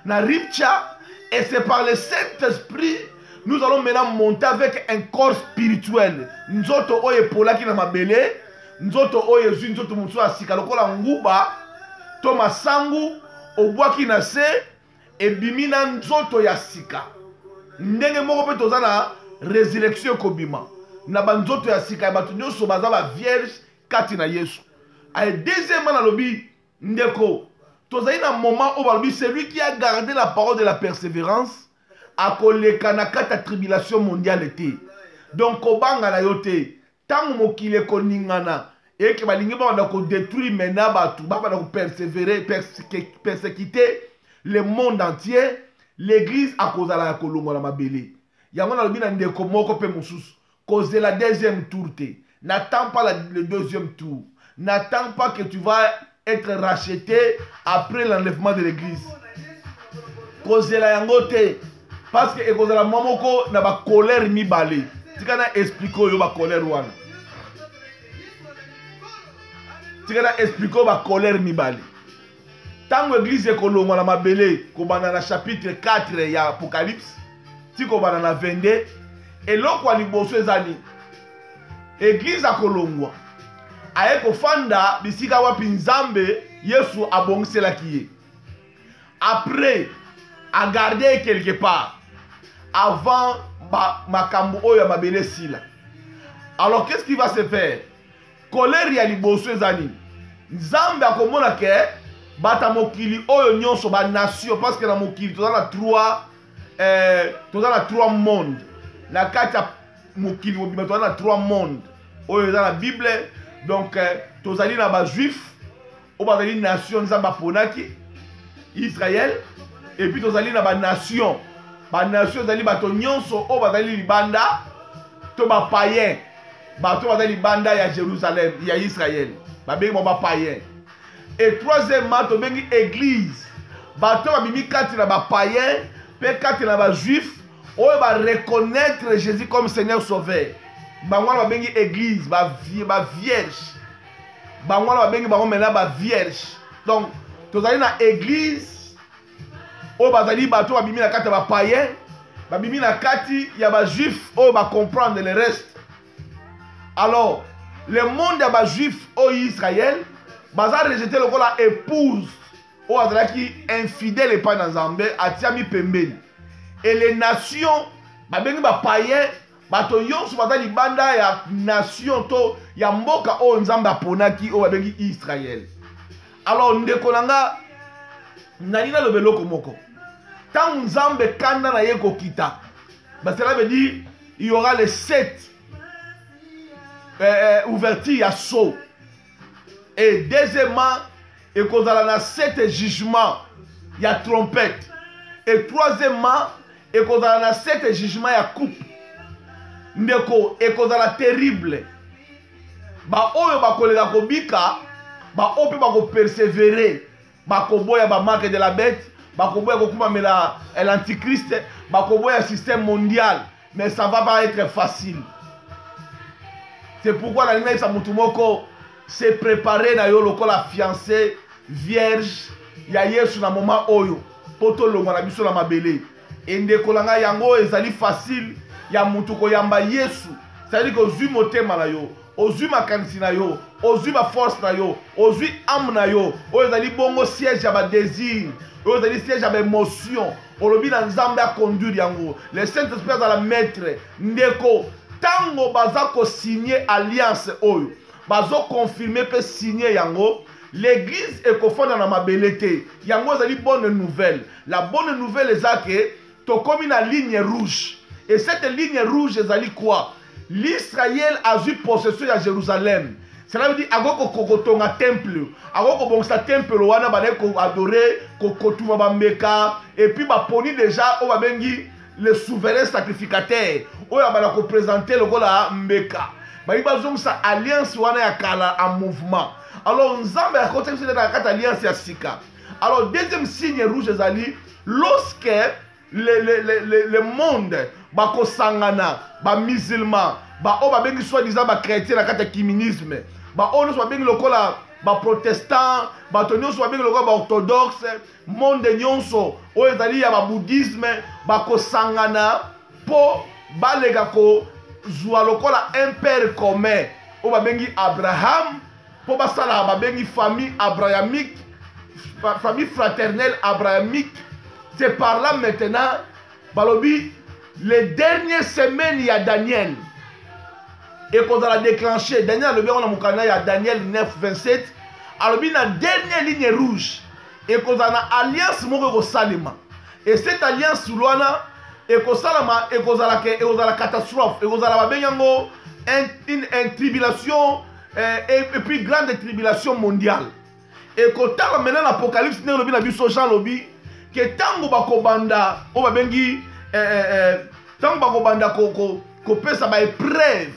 na ripcha, et c'est par le Saint-Esprit nous allons maintenant monter avec un corps spirituel. Nous autres oye pola qui na mabele, nous autres oye zu, nous autres musu asika lokola nguba, Thomas sangu obwaki na se ebimina nzoto ya sika. Ndenge moko pe tozana résurrection kobima. Na banzoto ya sika batu nyonso baza ba vierge kati na Yesu. Ay deuxièmement na lobi ndeko tozali na moment où balobi celui qui a gardé la parole de la persévérance akoleka na kata tribulation mondiale te. Donc kobanga na yo te. Tango mokili ekoningana eke balingi banda ko détruire mena batu banda ko persévérer persécuter le monde entier, l'église a causé la kolongo la mabele. Yango na lobi na ndeko moko pe mususu causer la deuxième tour te. N'attends pas le deuxième tour. N'attends pas que tu vas être racheté après l'enlèvement de l'église. Causer la yango te parce que causer la mamoko na ba colère mi balé. Tikana expliquer yo ba colère wana. Tikana expliquer ba colère mi balé. Tango église ekolongwa na mabele kobana na chapitre 4 ya Apocalypse tiko bana na 22 eloko liboso ezali église akolongwa aye kofanda bisika wapi Nzambe Yesu abongiselaki ye. Après à garder quelque part avant makambo oyo mabele sila. Alors qu'est-ce qui va se faire? Colère ya liboso ezali Nzambe akomona ke bata mokili oyo nyonso ba nation parce que na mokili toza na trois mondes. Na kata mokili mobima toza na trois mondes oyo dans la Bible. Donc tozali na ba juif o bazali nation Nzambe aponaki Israël, et puis tozali na ba nation zali bato nyonso o bazali libanda to ba païen bato bazali libanda ya Jérusalem ya Israël ba bengi mo ba païen. Et troisièmement, tu as une église. Tu as une païen, tu as un juif, qui va reconnaître Jésus comme Seigneur Sauveur. Tu as une église, une vierge. Tu as une vierge. Donc, tu as une église, tu as un païen, tu as un juif, qui va comprendre le reste. Alors, le monde des juifs au Israël, baza rejeté le la épouse ou azalaki infidèle et pas dans Nzambe atiami pembeni. Et les nations babengi ba païen bato yonso baza libanda ya nation to ya mboka o Nzambe aponaki o babengi Israël. Alors ndeko nanga nalina le beloko moko tant Nzambe kanda na ye kokita bah cela veut dire il y aura les 7 ouvertures à saut. Et deuxièmement, il y a 7 jugements, il y a trompette. Et troisièmement, il y a 7 jugements, il y a coupe. Ndeko, il y a terrible. Ba oyo ba kolega kobika, ba ope ba ko persévérer, ba koboya ba marque de la bête, ba koboya ko kumamela l'antichrist, ba koboya système mondial, mais ça va pas être facile. C'est pourquoi la ligne sa mutumoko se préparer na yo loko la fiancée vierge ya Yesu na moment oyo poto longa na biso na mabele endeko langa yango ezali facile ya mutu ko yamba Yesu c'est-à-dire que ozui motema na yo ozui makanisi na yo ozui ma force na yo ozui âme na yo o ezali bongo siège ya ba désir o ezali siège ya ba émotion olobi na Nzambe a conduire yango le Saint-Esprit za la maître ndeko tango baza ko signer alliance oyo bazo confirmer pe signer yango l'église ekofanda na mabelete yango ezali bonne nouvelle. La bonne nouvelle est que to komi na ligne rouge et cette ligne rouge ezali quoi? L'Israël a eu possession de Jérusalem. Cela veut dire agoko kokotonga temple agoko bongsa temple wana bale ko adorer kokotuma bambeka et puis ba poni déjà o babengi le souverain sacrificateur o ya bala ko présenter le gola mbeka. Sa alliance wana ya kala en mouvement. Alors Nzambe a continué cette alliance ya sika. Alors deuxième signe rouge ezali lorsque le monde ba ko sangana ba musulman ba o ba bengi soi-disant ba chrétien na kata communisme ba ono so bengi lokola ba protestant ba tonyo so bengi lokola ba orthodoxe monde nyonso o ezali ya ba bouddhisme ba ko sangana po balega ko zwa lokola un père commun o babengi Abraham po basala babengi famille abrahamique famille fraternelle abrahamique. C'est par là maintenant balobi les dernières semaines il y a Daniel et quand on a déclenché Daniel le bien on a mukana ya Daniel 9:27 alobi na dernière ligne rouge et quand on a alliance moko ko salima et cette alliance louana ekosalama ekozala catastrophe ekozala babengango une tribulation et puis grande tribulation mondiale. Ekotala maintenant l'apocalypse ne lobi na biso Jean lobi que tango bakobanda o babengi tango bakobanda ko pesa ba épreuve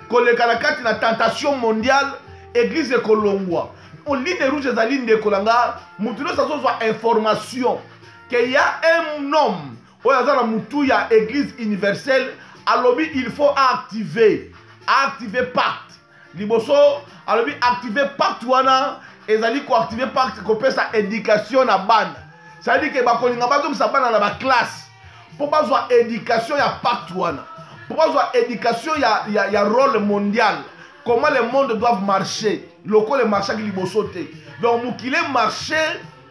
koleka na kati na tentation mondiale église ekolongwa on ligne rouge ezali ndekolanga mutu no sazozwa information que y a un homme oyo aza na mutu ya église universelle alobi il faut activer pacte liboso alobi activer pacte wana ezali ko activer pacte ko pesa éducation na bana ça veut dire que bakolinga bazomisa bana na ba classe po bazwa éducation ya pacte wana po bazwa éducation ya rôle mondial comment le monde doit marcher loko le marché ki liboso te donc mukile marché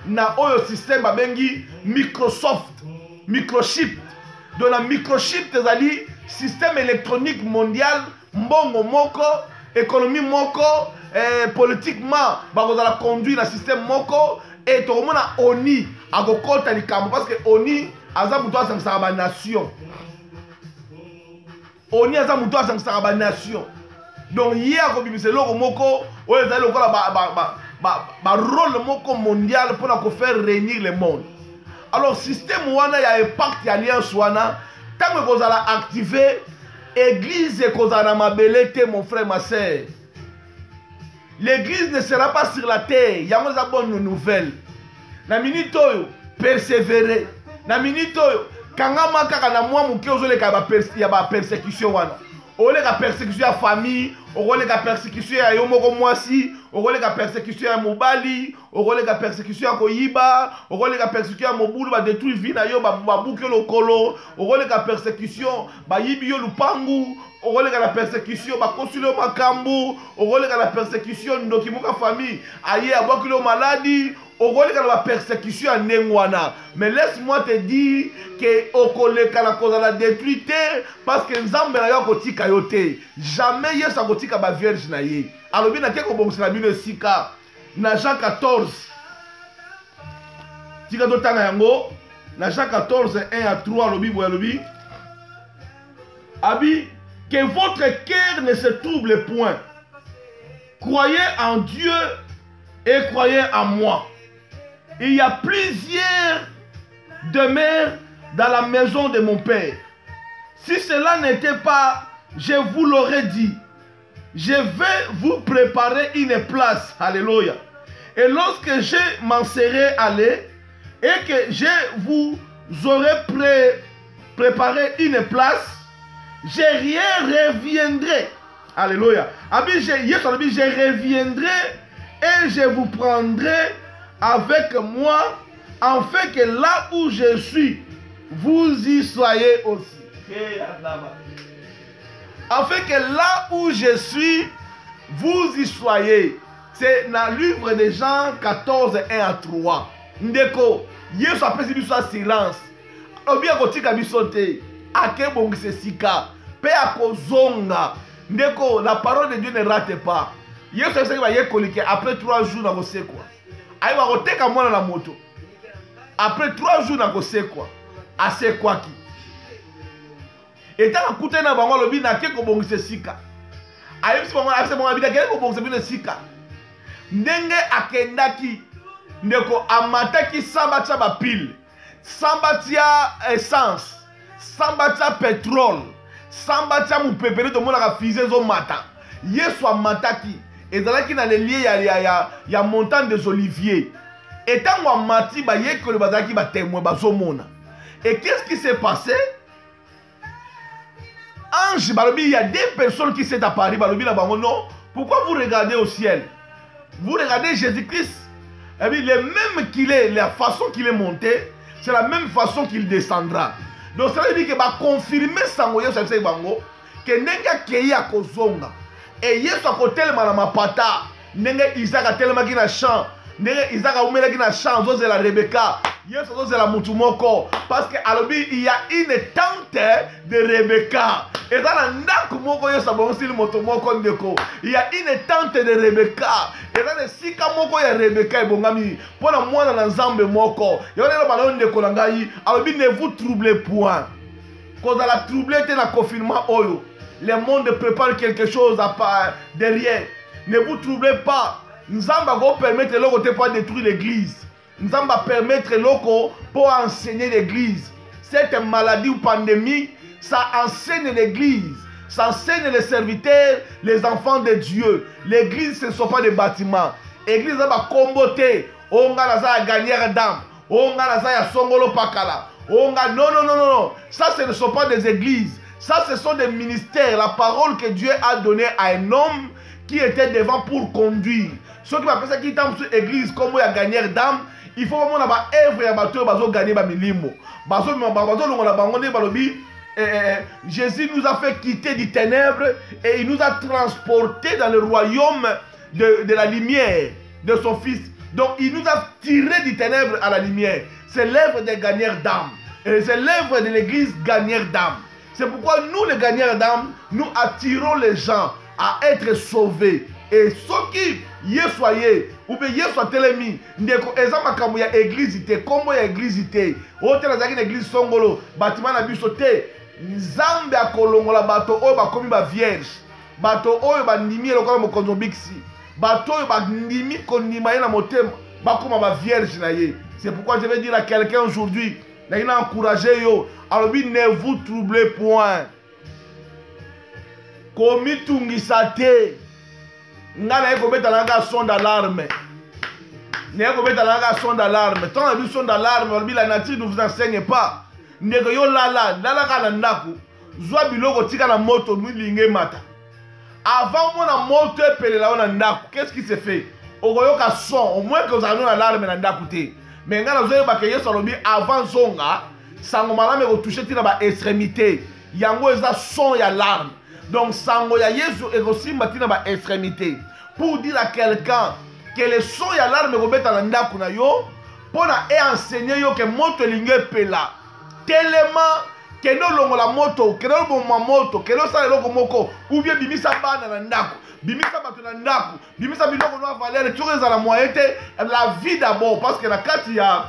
na oyo système babengi microchip donc la microchip ezali système électronique mondial mbongo moko économie moko politiquement bakozala conduire na système moko et tokomona oni akokota likambo parce que oni aza mutu asangisaka banation oni aza mutu asangisaka banation donc ye akobimisa eloko moko oyo ezali lokola rôle moko mondial mpona kofaire réunir le monde. Alors système wana ya impact ya alliance wana ntango ekozala activé église ekozala na mabele te mon frère ma sœur. L'église ne sera pas sur la terre. Yango eza bonne nouvelle. Na minute oyo persévérer. Na minute oyo kangama kaka na mwa muke ozoleka ya ba persécution wana. Oleka persécution ya famille, oleka persécution ya yo moko mwasi, oleka persécution ya mobali, oleka persécution ya koyiba, oleka persécution ya mobulu ba détruire vie na yo ba buke lokolo, oleka persécution ba yibi yo lupangu, oleka la persécution ba kosule makambu, oleka la persécution ndoki muka famille, aye abwaki lo maladie. Okoleka la persécution à Nengwana. Mais laisse-moi te dire que okoleka la cause de la détruite parce que Nzambe na yo kotika yote. Jamais Yesu akotika ba vierge na ye. Alobi na keko bongisa bino sika na Jean 14. Tika to tanga yango na Jean 14 1 à 3 alobi Abi que votre cœur ne se trouble point. Croyez en Dieu et croyez en moi. Il y a plusieurs demeures dans la maison de mon Père. Si cela n'était pas, je vous l'aurais dit. Je vais vous préparer une place. Alléluia. Et lorsque je m'en serai allé et que je vous aurai préparé une place, je reviendrai. Alléluia. Je reviendrai et je vous prendrai avec moi, afin que là où je suis, vous y soyez aussi. Afin que là où je suis, vous y soyez. C'est dans le livre de Jean 14, 1 à 3. Ndeko, Yesu apesi biso silence. Obi akotika biso te. Ake bongise sika. Pe akozonga. Ndeko, la parole de Dieu ne rate pas. Yesu apesi ba yekolike après 3 jours na kosekwa. Aïwa koteka mwana na moto. Après 3 jours na kosekwa. Asekwaki. Et tant que na bango lobi na ke ko bongise sika. Ayebisi bango afse bango abida ke ko bongise bino sika. Ndenge akendaki ndeko amataki sambatia ba pile. Sambatia essence. Sambatia pétrole. Sambatia mupepele to mona ka fize zo mata. Yesu amataki. Ezalaki na lelie ya montagne des oliviers. Et tant qu'on mati ba yekole bazaki ba témoin bazomona. Et qu'est-ce qui s'est passé? Ange balobi, il y a des personnes qui s'est apparu balobi na bango non. Pourquoi vous regardez au ciel? Vous regardez Jésus-Christ. Et bien, le même qu'il est, la façon qu'il est monté, c'est la même façon qu'il descendra. Donc ça veut dire que va confirmer sangoyo ça c'est bango que nenga keya kozonga. Et Yesu akotelema na mapata ndenge Isaac atelemaki na champ ndenge Isaac aumelaki na champ zozela Rebecca Yesu zozela mutu moko parce que alobi il y a une tante de Rebecca et dans la ndako moko Yesu abongisi moto moko ndeko il y a une tante de Rebecca et dans le sika moko ya Rebecca ebongami pona mwana na Nzambe moko yona lo balonde ndeko na ngai alobi ne vous troublez point Quand on a troublé dans le confinement, le monde prépare quelque chose à part derrière. Ne vous troublez pas. Nous allons permettre de ne pas détruire l'église. Nous allons permettre pour enseigner l'église. Cette maladie ou pandémie, ça enseigne l'église. Ça enseigne les serviteurs, les enfants de Dieu. L'église, ce ne sont pas des bâtiments. L'église va comboter. On va gagner d'âme. On va songolo pakala. Non, non, non, non. Ça, ce ne sont pas des églises. Ça, ce sont des ministères. La parole que Dieu a donnée à un homme qui était devant pour conduire. Ceux qui m'appellent ça qui est sur l'église, comme il y a gagné d'âme, il faut vraiment avoir œuvre et bateau gagner ba milimo. Jésus nous a fait quitter du ténèbres et il nous a transportés dans le royaume de la lumière de son fils. Donc il nous a tirés du ténèbre à la lumière. C'est l'œuvre des gagneurs d'âme. Et c'est l'œuvre de l'église gagneur d'âme. C'est pourquoi nous les gagneurs d'âme, nous attirons les gens à être sauvés. Et ceux qui y soyez, ou bien y soient télémis, ndeko ezama kamu ya église ité, comme ya église ité, hôtel azaki na église songolo, bâtiment na biso te, nzambe akolongola bato oyo bakomi ba vierge, bato oyo bandimi lokola mokonzo biksi, bato oyo bandimi kondima ye na motema, bakoma ba vierge na ye. C'est pourquoi je vais dire à quelqu'un aujourd'hui, il a encouragé yo, alors ne vous troublez point. Komi tungisa te. Ngana eko beta langa son d'alarme. Neko beta langa son d'alarme. Tant a vu son d'alarme, la nature ne vous enseigne pas. Neko yo lala kana ndaku. Zwa biloko tika na moto mlinge mata. Avant mon moto epele la ona ndaku, qu'est-ce qui se fait? Okoyoka son, au moins que vous avez une alarme na ndaku te. Mais ngana zoyo ba ke yeso lobi avant zonga, sango malame ko toucher tina ba extrémité. Yango eza son ya alarme. Donc, sango ya Yesu est aussi matina ba extrémité. Pour dire à quelqu'un que le son ya l'arme robeta na ndaku na yo, pour na enseigner yo que moto lingue pela. Tellement que no longo la moto, que no bon moto, que no sa loko moko, ou bien bimisa bana na ndaku, bimisa batu na ndaku, bimisa biloko no valeur, tu reza la moyenne, la vie d'abord parce que la carte il y a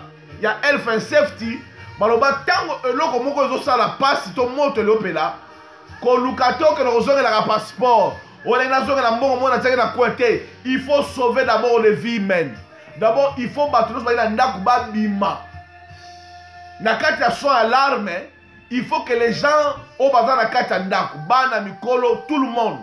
health and safety, baloba tango eloko moko zo sa la passe to moto le pela. Que le passeport, il faut sauver d'abord les vies humaines. D'abord, il faut battre alarme. Il faut que les gens au bazar na kati ndaku bana mikolo tout le monde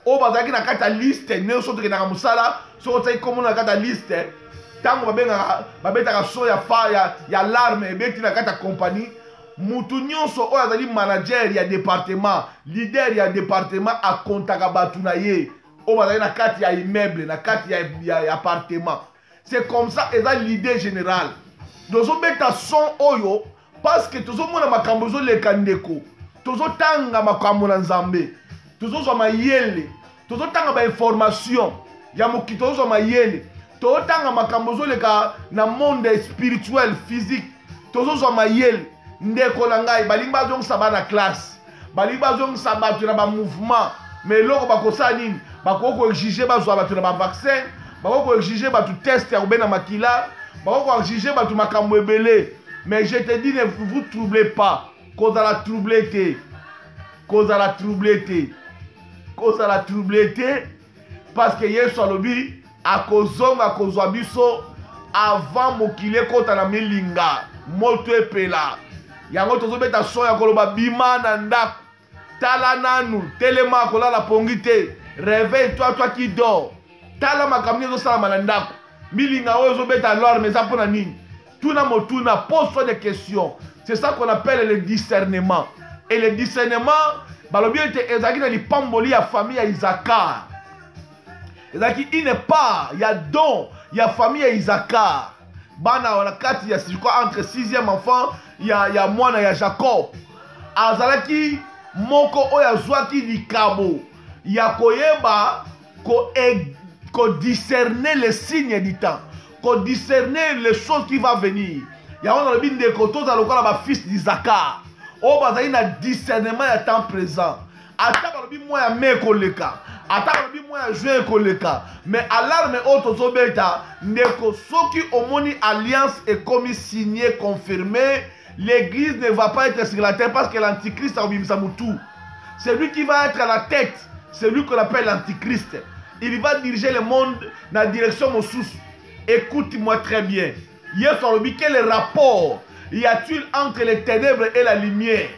au bazar ki na kati liste ne so te na musala so te comme na kati liste tango babenga babeta so ya fa ya alarme beti na kati compagnie. Mutu nyonso oyo azali manager ya département, leader ya département a kontaka batu na ye oyo bazali na kati ya immeuble, na kati ya appartement. C'est comme ça eza l'idée générale. Tozobeta son oyo parce que tozomona makambo ezoleka ndeko, tozotanga makambo na Nzambe, tozozwa mayele, tozotanga ba information ya mokili, tozozwa mayele, tozotanga makambo ezoleka na monde spirituel, physique, tozozwa mayele. Ndeko langai balimba zong sabana classe balimba zong sabatu na ba mouvement mais loko bakosa nini bakoko exiger bazwa batu na ba vaccin bakoko exiger batu test ya ubena makila bakoko exiger batu makambo ebele. Mais je te dis ne vous troublez pas, cause à la troublete, cause à la troublete, cause à la troublete, parce que Yesu alobi akozonga kozwa biso avant mokile kota na milinga moto epela. Yango tozobeta so ya koloba bima na ndaku tala nanu telema kolala pongite réveille-toi toi qui dors tala makamni ezosala na ndaku milinga oyo ezobeta alarme eza mpona nini tuna motuna pose-toi des questions. C'est ça qu'on appelle le discernement. Et le discernement balobi ete ezalaki na lipamboli ya famille ya Isakar. Ezalaki une part ya don ya famille ya Isakar. Bana wana kati ya entre 6e enfant ya mwana ya Jacob. Azalaki moko oyo azwaki likabo ya koyeba ko discerner les signes du temps, ko discerner les choses qui va venir. Ya on a bien ndeko toza lokola ba fils d'Isaacar. O bazali na discernement ya temps présent. Ata balobi mwa ya me koleka, ata balobi mwa ya juin koleka, mais alarme auto zobeta ndeko soki omoni alliance est comme signé confirmé l'église ne va pas être sur la terre parce que l'antichrist a oublié tout. C'est lui qui va être à la tête. C'est lui qu'on appelle l'antichrist. Il va diriger le monde dans la direction de sous. Écoute-moi très bien. Hier soir, quel rapport y a-t-il entre les ténèbres et la lumière?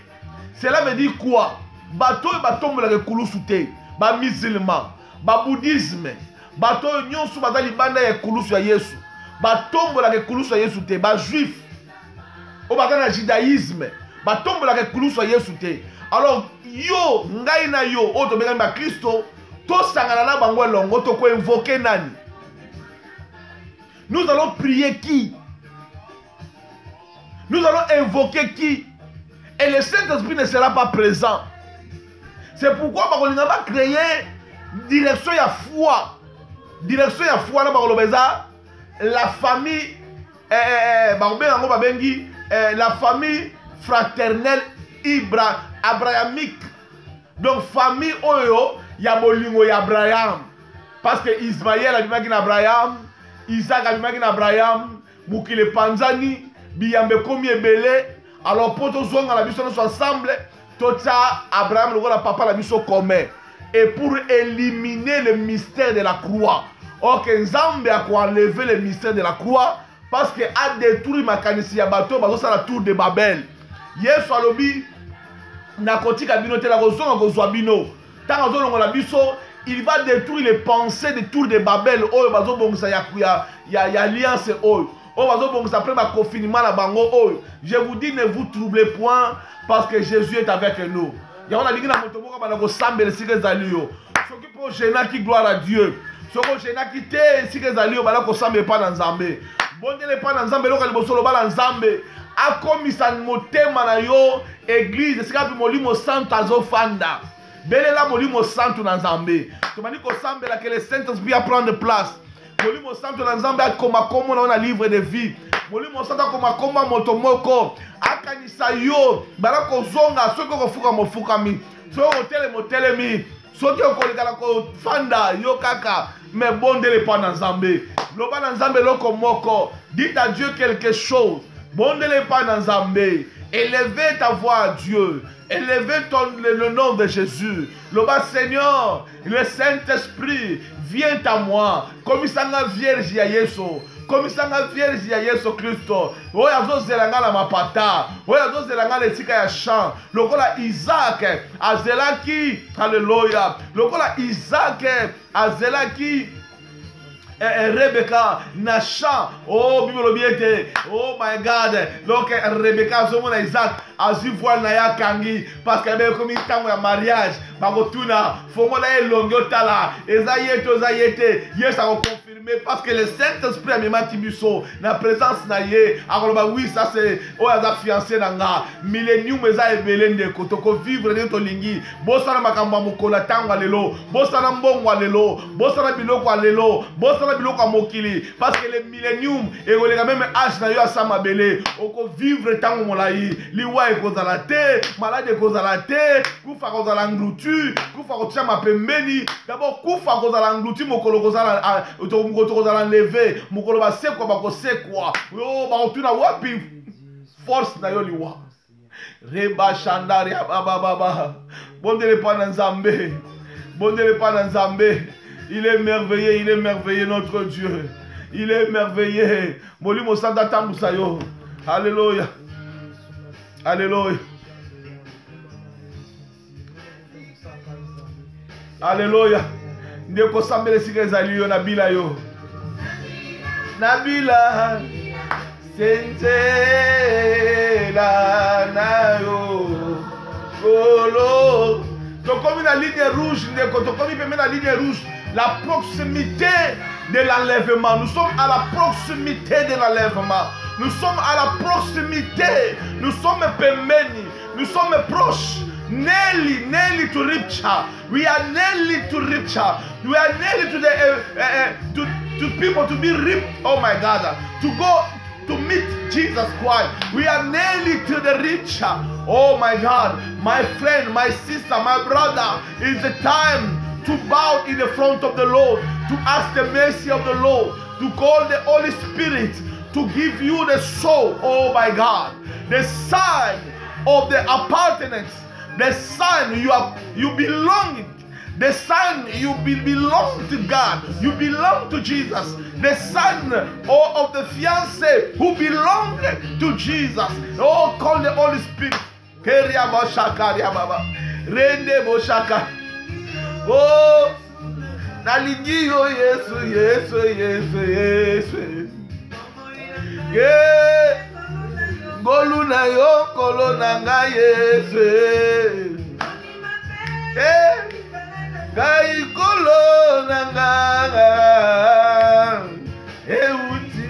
Cela veut dire quoi? Bateau et bateau me la koulusute. Ba musulman, ba bouddhisme, bateau nyonsu baza libanda ya kulusu ya Yesu. Bateau me la koulusute ya Yesu te. Ba juif. O baza na judaïsme. Bateau me la koulusute ya Yesu te. Alors yo ngai na yo o to benga ba Kristo to sangana na bango longo to ko invoquer nani? Nous allons prier qui? Nous allons invoquer qui? Et le Saint-Esprit ne sera pas présent. C'est pourquoi on va créer direction à foi. Direction à foi la famille la famille fraternelle abrahamique. Donc famille oyo ya bolingo ya Abraham. Parce que Ismaël a dit Abraham, Isaac a dit Abraham, Mukile Panzani, Biyambe komi ebele. Alors pour tous on la mission ensemble, tout ça Abraham le papa la mission commun. Et pour éliminer le mystère de la croix. Ok, Nzambe a enlevé le mystère de la croix parce que a détruit ma kanisi ya bateau bazo la tour de Babel. Yesu alobi na kotika bino te la kozonga kozwa bino. Tant ozonga la biso, il va détruire les pensées de tour de Babel. Oh bazo bongisa ya alliance oh. Je vous dis, ne vous troublez point parce que Jésus est avec nous. Il y a qui gloire à Dieu. Église, que le Saint-Esprit a prendre place. Molimo santo na nzambe akoma komo na livre de vie. Molimo santo akoma koma motomoko. Akanisa yo bala kozonga soko kofuka mofukami. Soko motelemi. Soko kolekala ko fanda yo kaka mais bondele pa na nzambe. Loba na nzambe loko moko. Dites à Dieu quelque chose. Bondele pa na nzambe. Élevez ta voix à Dieu. Élevez le nom de Jésus. Le bas Seigneur, le Saint-Esprit, viens à moi. Comme ça la Vierge ya Yesu. Comme ça la Vierge ya Yesu Christo. Oya zo zelanga la mapata. Oya zo zelanga le sika ya chant. Lokola Isaac azelaki. Alléluia. Lokola Isaac azelaki. Rebecca Nasha, oh Bible, oh my God, donc Rebecca Zomona Isaac a vu voir Naya Kangi parce qu'elle avait commis tant de mariage, Bagotuna, Fomola et Longotala, Ezayete, yes, ça va confirmer parce que le Saint-Esprit a mis Matibuso, la présence Naye, alors oui, ça c'est, oh, elle a fiancé Nanga, Millennium, Eza et Belende, Kotoko vivre de Tolingi, Bossana Makamba Mukola Tangwa Lelo, Bossana Mbongwa Lelo, Bossana Biloko Lelo, Bossana biloko mokili parce que le millénium et le même âge na yo asama belé oko vivre tango molai liwa ekozala te malade ekozala te kufa kozala nglutu kufa kotia mapembeni d'abord kufa kozala nglutu mokolo kozala kozala levé mokolo basekwa bakosekwa yo bakotuna wapi force na yo liwa reba shandari baba bondele pa na nzambe bondele pa na nzambe. Il est merveilleux notre Dieu. Il est merveilleux. Molimo Santa Tambusayo. Alléluia. Alléluia. Alléluia. Ndeko sambele sikeza liyo nabila yo. Nabila. Sentela na yo. Golo. Tokomi la ligne rouge. Ndeko tokomi peme la ligne rouge. La proximité de l'enlèvement. Nous sommes à la proximité de l'enlèvement. Nous sommes à la proximité. Nous sommes pemeni. Nous sommes proches. Nearly to Ripcha. We are nearly to Ripcha. We are nearly to the to people to be ripped. Oh my God. To go to meet Jesus Christ. We are nearly to the Ripcha. Oh my God. My friend, my sister, my brother. It's the time to bow in the front of the Lord, to ask the mercy of the Lord, to call the Holy Spirit to give you the soul. Oh my God. the sign of the appartenance, the sign you belong, the sign you belong to God, you belong to Jesus, the sign of the fiancé who belong to Jesus. Oh, call the Holy Spirit. Oh, nalingi yo Yesu, Yesu, Yesu, Yesu. Yeah, golu na yo kolo na nga Yesu. Eh, gai kolo na nga. Eh uti.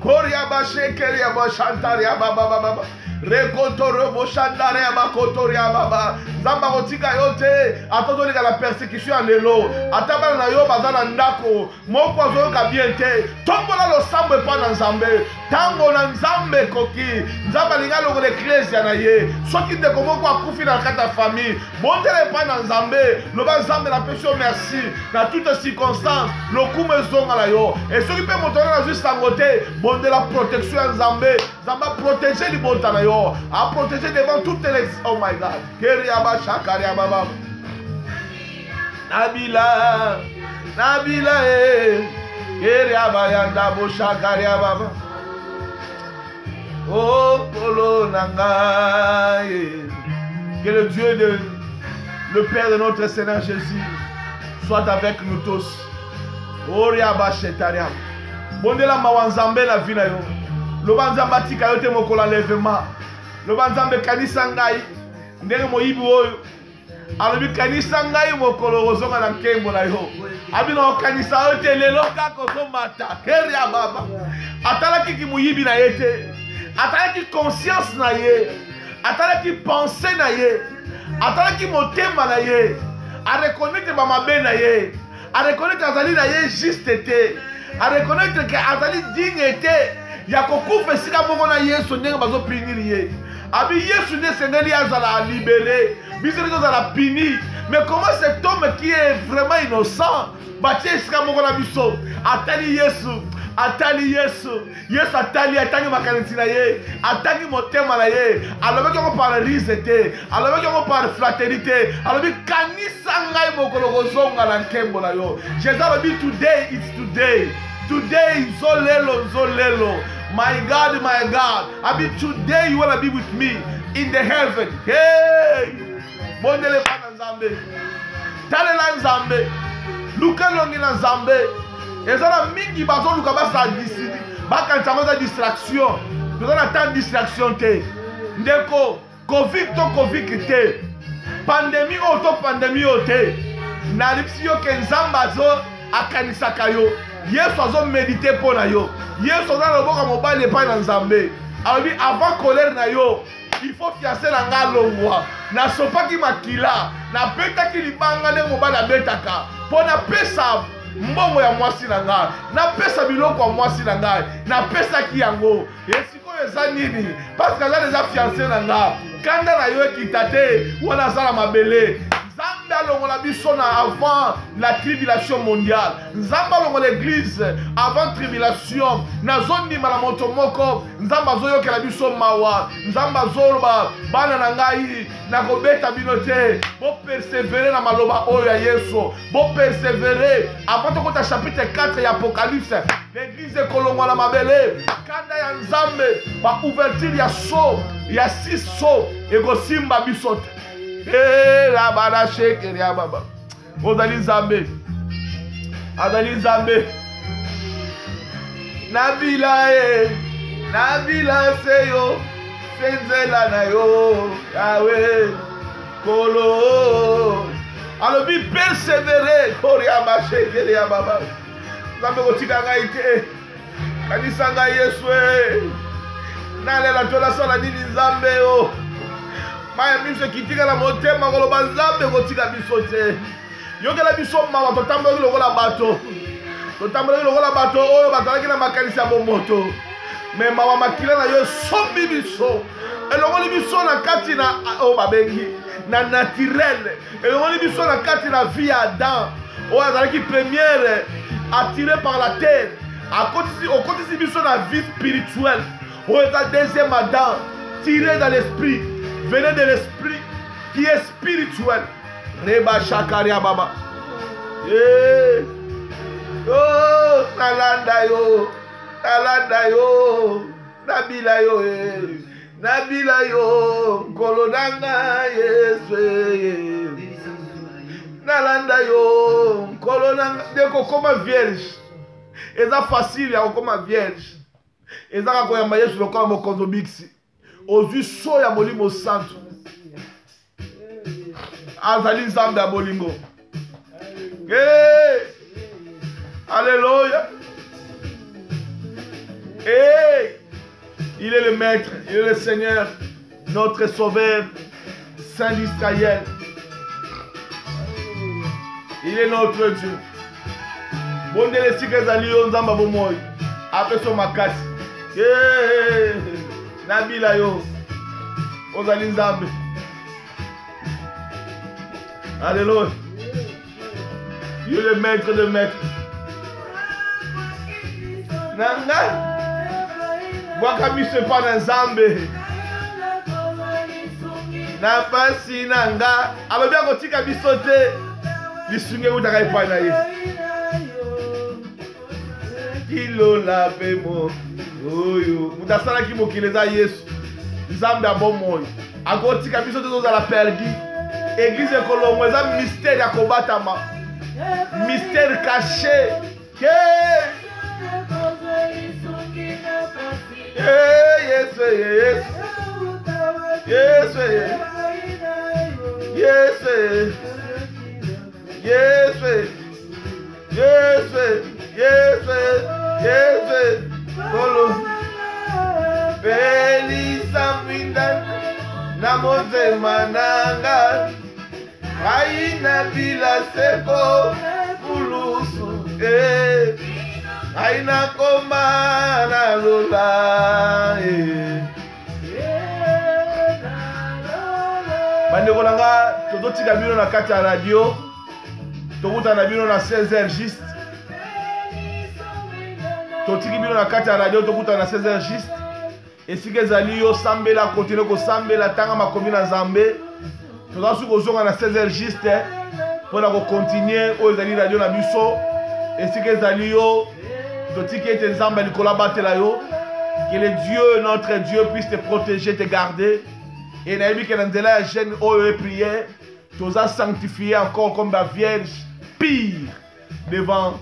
Koria ba shekeria ba shantaria ba ba ba ba. Rekotoro bo shandaria ba kotoria ba ba. Zamba kotika yote atotoli ka la persécution en lelo atabana na yo bazana ndako moko azoyoka bien te tombola lo sambo epa na nzambe tango na nzambe koki nzambe alinga longo l'ecclesia na ye soki ndeko moko akufi na kati ya famille bondela epa na nzambe loba nzambe napesi yo merci na toute circonstance lokumu ezonga na yo e soki mpe moto na nazwi sango te bondela protection ya nzambe nzambe aprotege libota na yo aprotege devant toutes les oh my God Shakaria baba Nabila Keria bayanda bo shakaria baba Oh polo nangaye. Que le Dieu le Père de notre Seigneur Jésus soit avec nous tous. Oria ba shetaria Bondela mawanzambe la vie na yo Lobanzamba tika yo te mokola levema Lobanzambe kanisa ngai ndenge moyibi oyo alobi kanisa ngai mokolo ozonga na nkembo na yo abina okanisa yo te lelo kaka ozomata keri ya baba atalaki ki moyibi na ye te atalaki conscience na ye atalaki pensée na ye atalaki motema na ye areconnaître bamabe na ye areconnaître azali na ye juste te areconnaître ke azali digne te ya kokufa esika moko na yesu ndenge bazopiniri ye abi Yesu ne sengeli azala libéré, biseli azala puni. Mais comment cet homme qui est vraiment innocent, batie sika moko na biso, atali Yesu, Yesu atali makanisi na ye, atali motema na ye, alobi ko par risete, alobi ko par fraternité, alobi kanisa ngai mokolo kozonga na nkembo na yo. Jesus alobi today is today. Today is Zolelo. My God, I mean today you want to be with me in the heaven. Hey! Mondele pa na Nzambe. Tale na Nzambe. Luka longi na Nzambe. Ezana mingi bazo luka basa disidi. Baka nchamaza distraction. Tozana ta distraction te. Ndeko, Covid te. Pandémie auto pandémie te. Na lipsi yo ke Nzamba zo akanisaka yo. Yesu azo méditer pour na yo. Yesu azo loboka mobali epai na Nzambe. Alobi avant colère na yo, il faut fiancer na nga longwa. Na sopaki makila, na betaki libanga ndenge mobali abetaka. Po na pesa mbongo ya mwasi na nga, na pesa biloko ya mwasi na nga, na pesa ki yango. Esiko eza nini? Parce que aza déjà fiancé na nga. Kanda na yo ekita te, wana azala mabele. Nzambe alongola biso na avant la tribulation mondiale. Nzambe alongola l'église avant tribulation. Nazondima na moto moko. Nzambe azoyokela biso mawa. Nzambe azoloba bana na ngai na kobeta bino te. Bo persévérer na maloba oyo ya Yesu. Bo persévérer avant tokota chapitre 4 ya Apocalypse. L'église ekolongwa mabele. Kanda ya Nzambe ba ouverture ya so ya 6 so ekosimba biso te. La bada shekeri ya baba. Ozali Nzambe. Azali Nzambe. Nabila Nabila seyo. Senzela na yo. Yahweh. Kolo. Alobi persévérer. Kori ya ba shekeri ya baba. Nzambe kotika ngai te. Kanisa ngai Yesu. Nalela tola sola nini Nzambe yo. Maya miso kitika na motema koloba Nzambe kotika biso te. Yokela biso mawa totambola lokola bato. Totambola lokola bato oyo batalaki na makanisa bomoto. Me mawa makila na yo sombi biso. Elongoli biso na kati na o babengi na naturel. Elongoli biso na kati na vie ya Adam. O azalaki première attiré par la terre. Au côté biso na vie spirituelle. Pour ta deuxième Adam, tirez dans l'esprit. Venez de l'esprit qui est spirituel. Reba Shakaria Baba. Oh, Nalanda yo. Nalanda yo. Nabila yo. Nabila yo. Kolonanga Yesu. Nalanda yo. Kolonanga. Deko comme vierge. Et ça facile ya comme vierge. Et ça quand yamba Yesu lokola mokonzo bixi. Ozwi so ya molimo santo. Azali nzambe ya bolingo. Hey! Alléluia. Hey! Il est le maître, il est le Seigneur, notre sauveur, Saint d'Israël. Il est notre Dieu. Bondele sika ezali yo nzamba bomoi. Apeso makasi. Hey! Nabila yo. Ozali nzambe. Alléluia. Il est le maître de maître. Nanga. Waka miso pa na nzambe. Na pasi nanga. Alobi akotika biso te. Lisunge utaka epai na ye. Kilo la pemo. Oyo. Mutasala ki mokili eza Yesu. Nzambe abomoi. Akotika biso te tozala perdi. Église Colombo, c'est un mystère à combattre. Mystère caché. Yes, yes. Yes, yes. Yes, yes. Yes, yes. Colombo. Belisa Mindan. Namoze mananga. Aina bila seko kulusu aina koma na lola bandeko nanga tozotika bino na kati ya radio tokutana bino na 16h juste totiki bino na kati ya radio tokutana na 16h juste esika ezali yo sambela continue kosambela tanga makomi na Nzambe. Nous avons à 16h juste pour continuer aux alliés radio na biso et si que zalio toti qui est ensemble Nicolas Batelayo que le Dieu notre Dieu puisse te protéger te garder et naïbi que dans la jeune oyo prière nous a sanctifié encore comme la vierge pire devant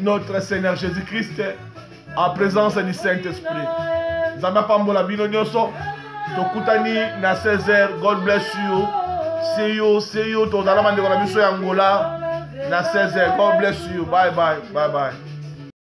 notre Seigneur Jésus-Christ en présence du Saint-Esprit. Zamba pambola bino nyoso tokutani na 16h. God bless you. See you. Tozala mandeko na biso ya Angola na 16h. God bless you. Bye bye.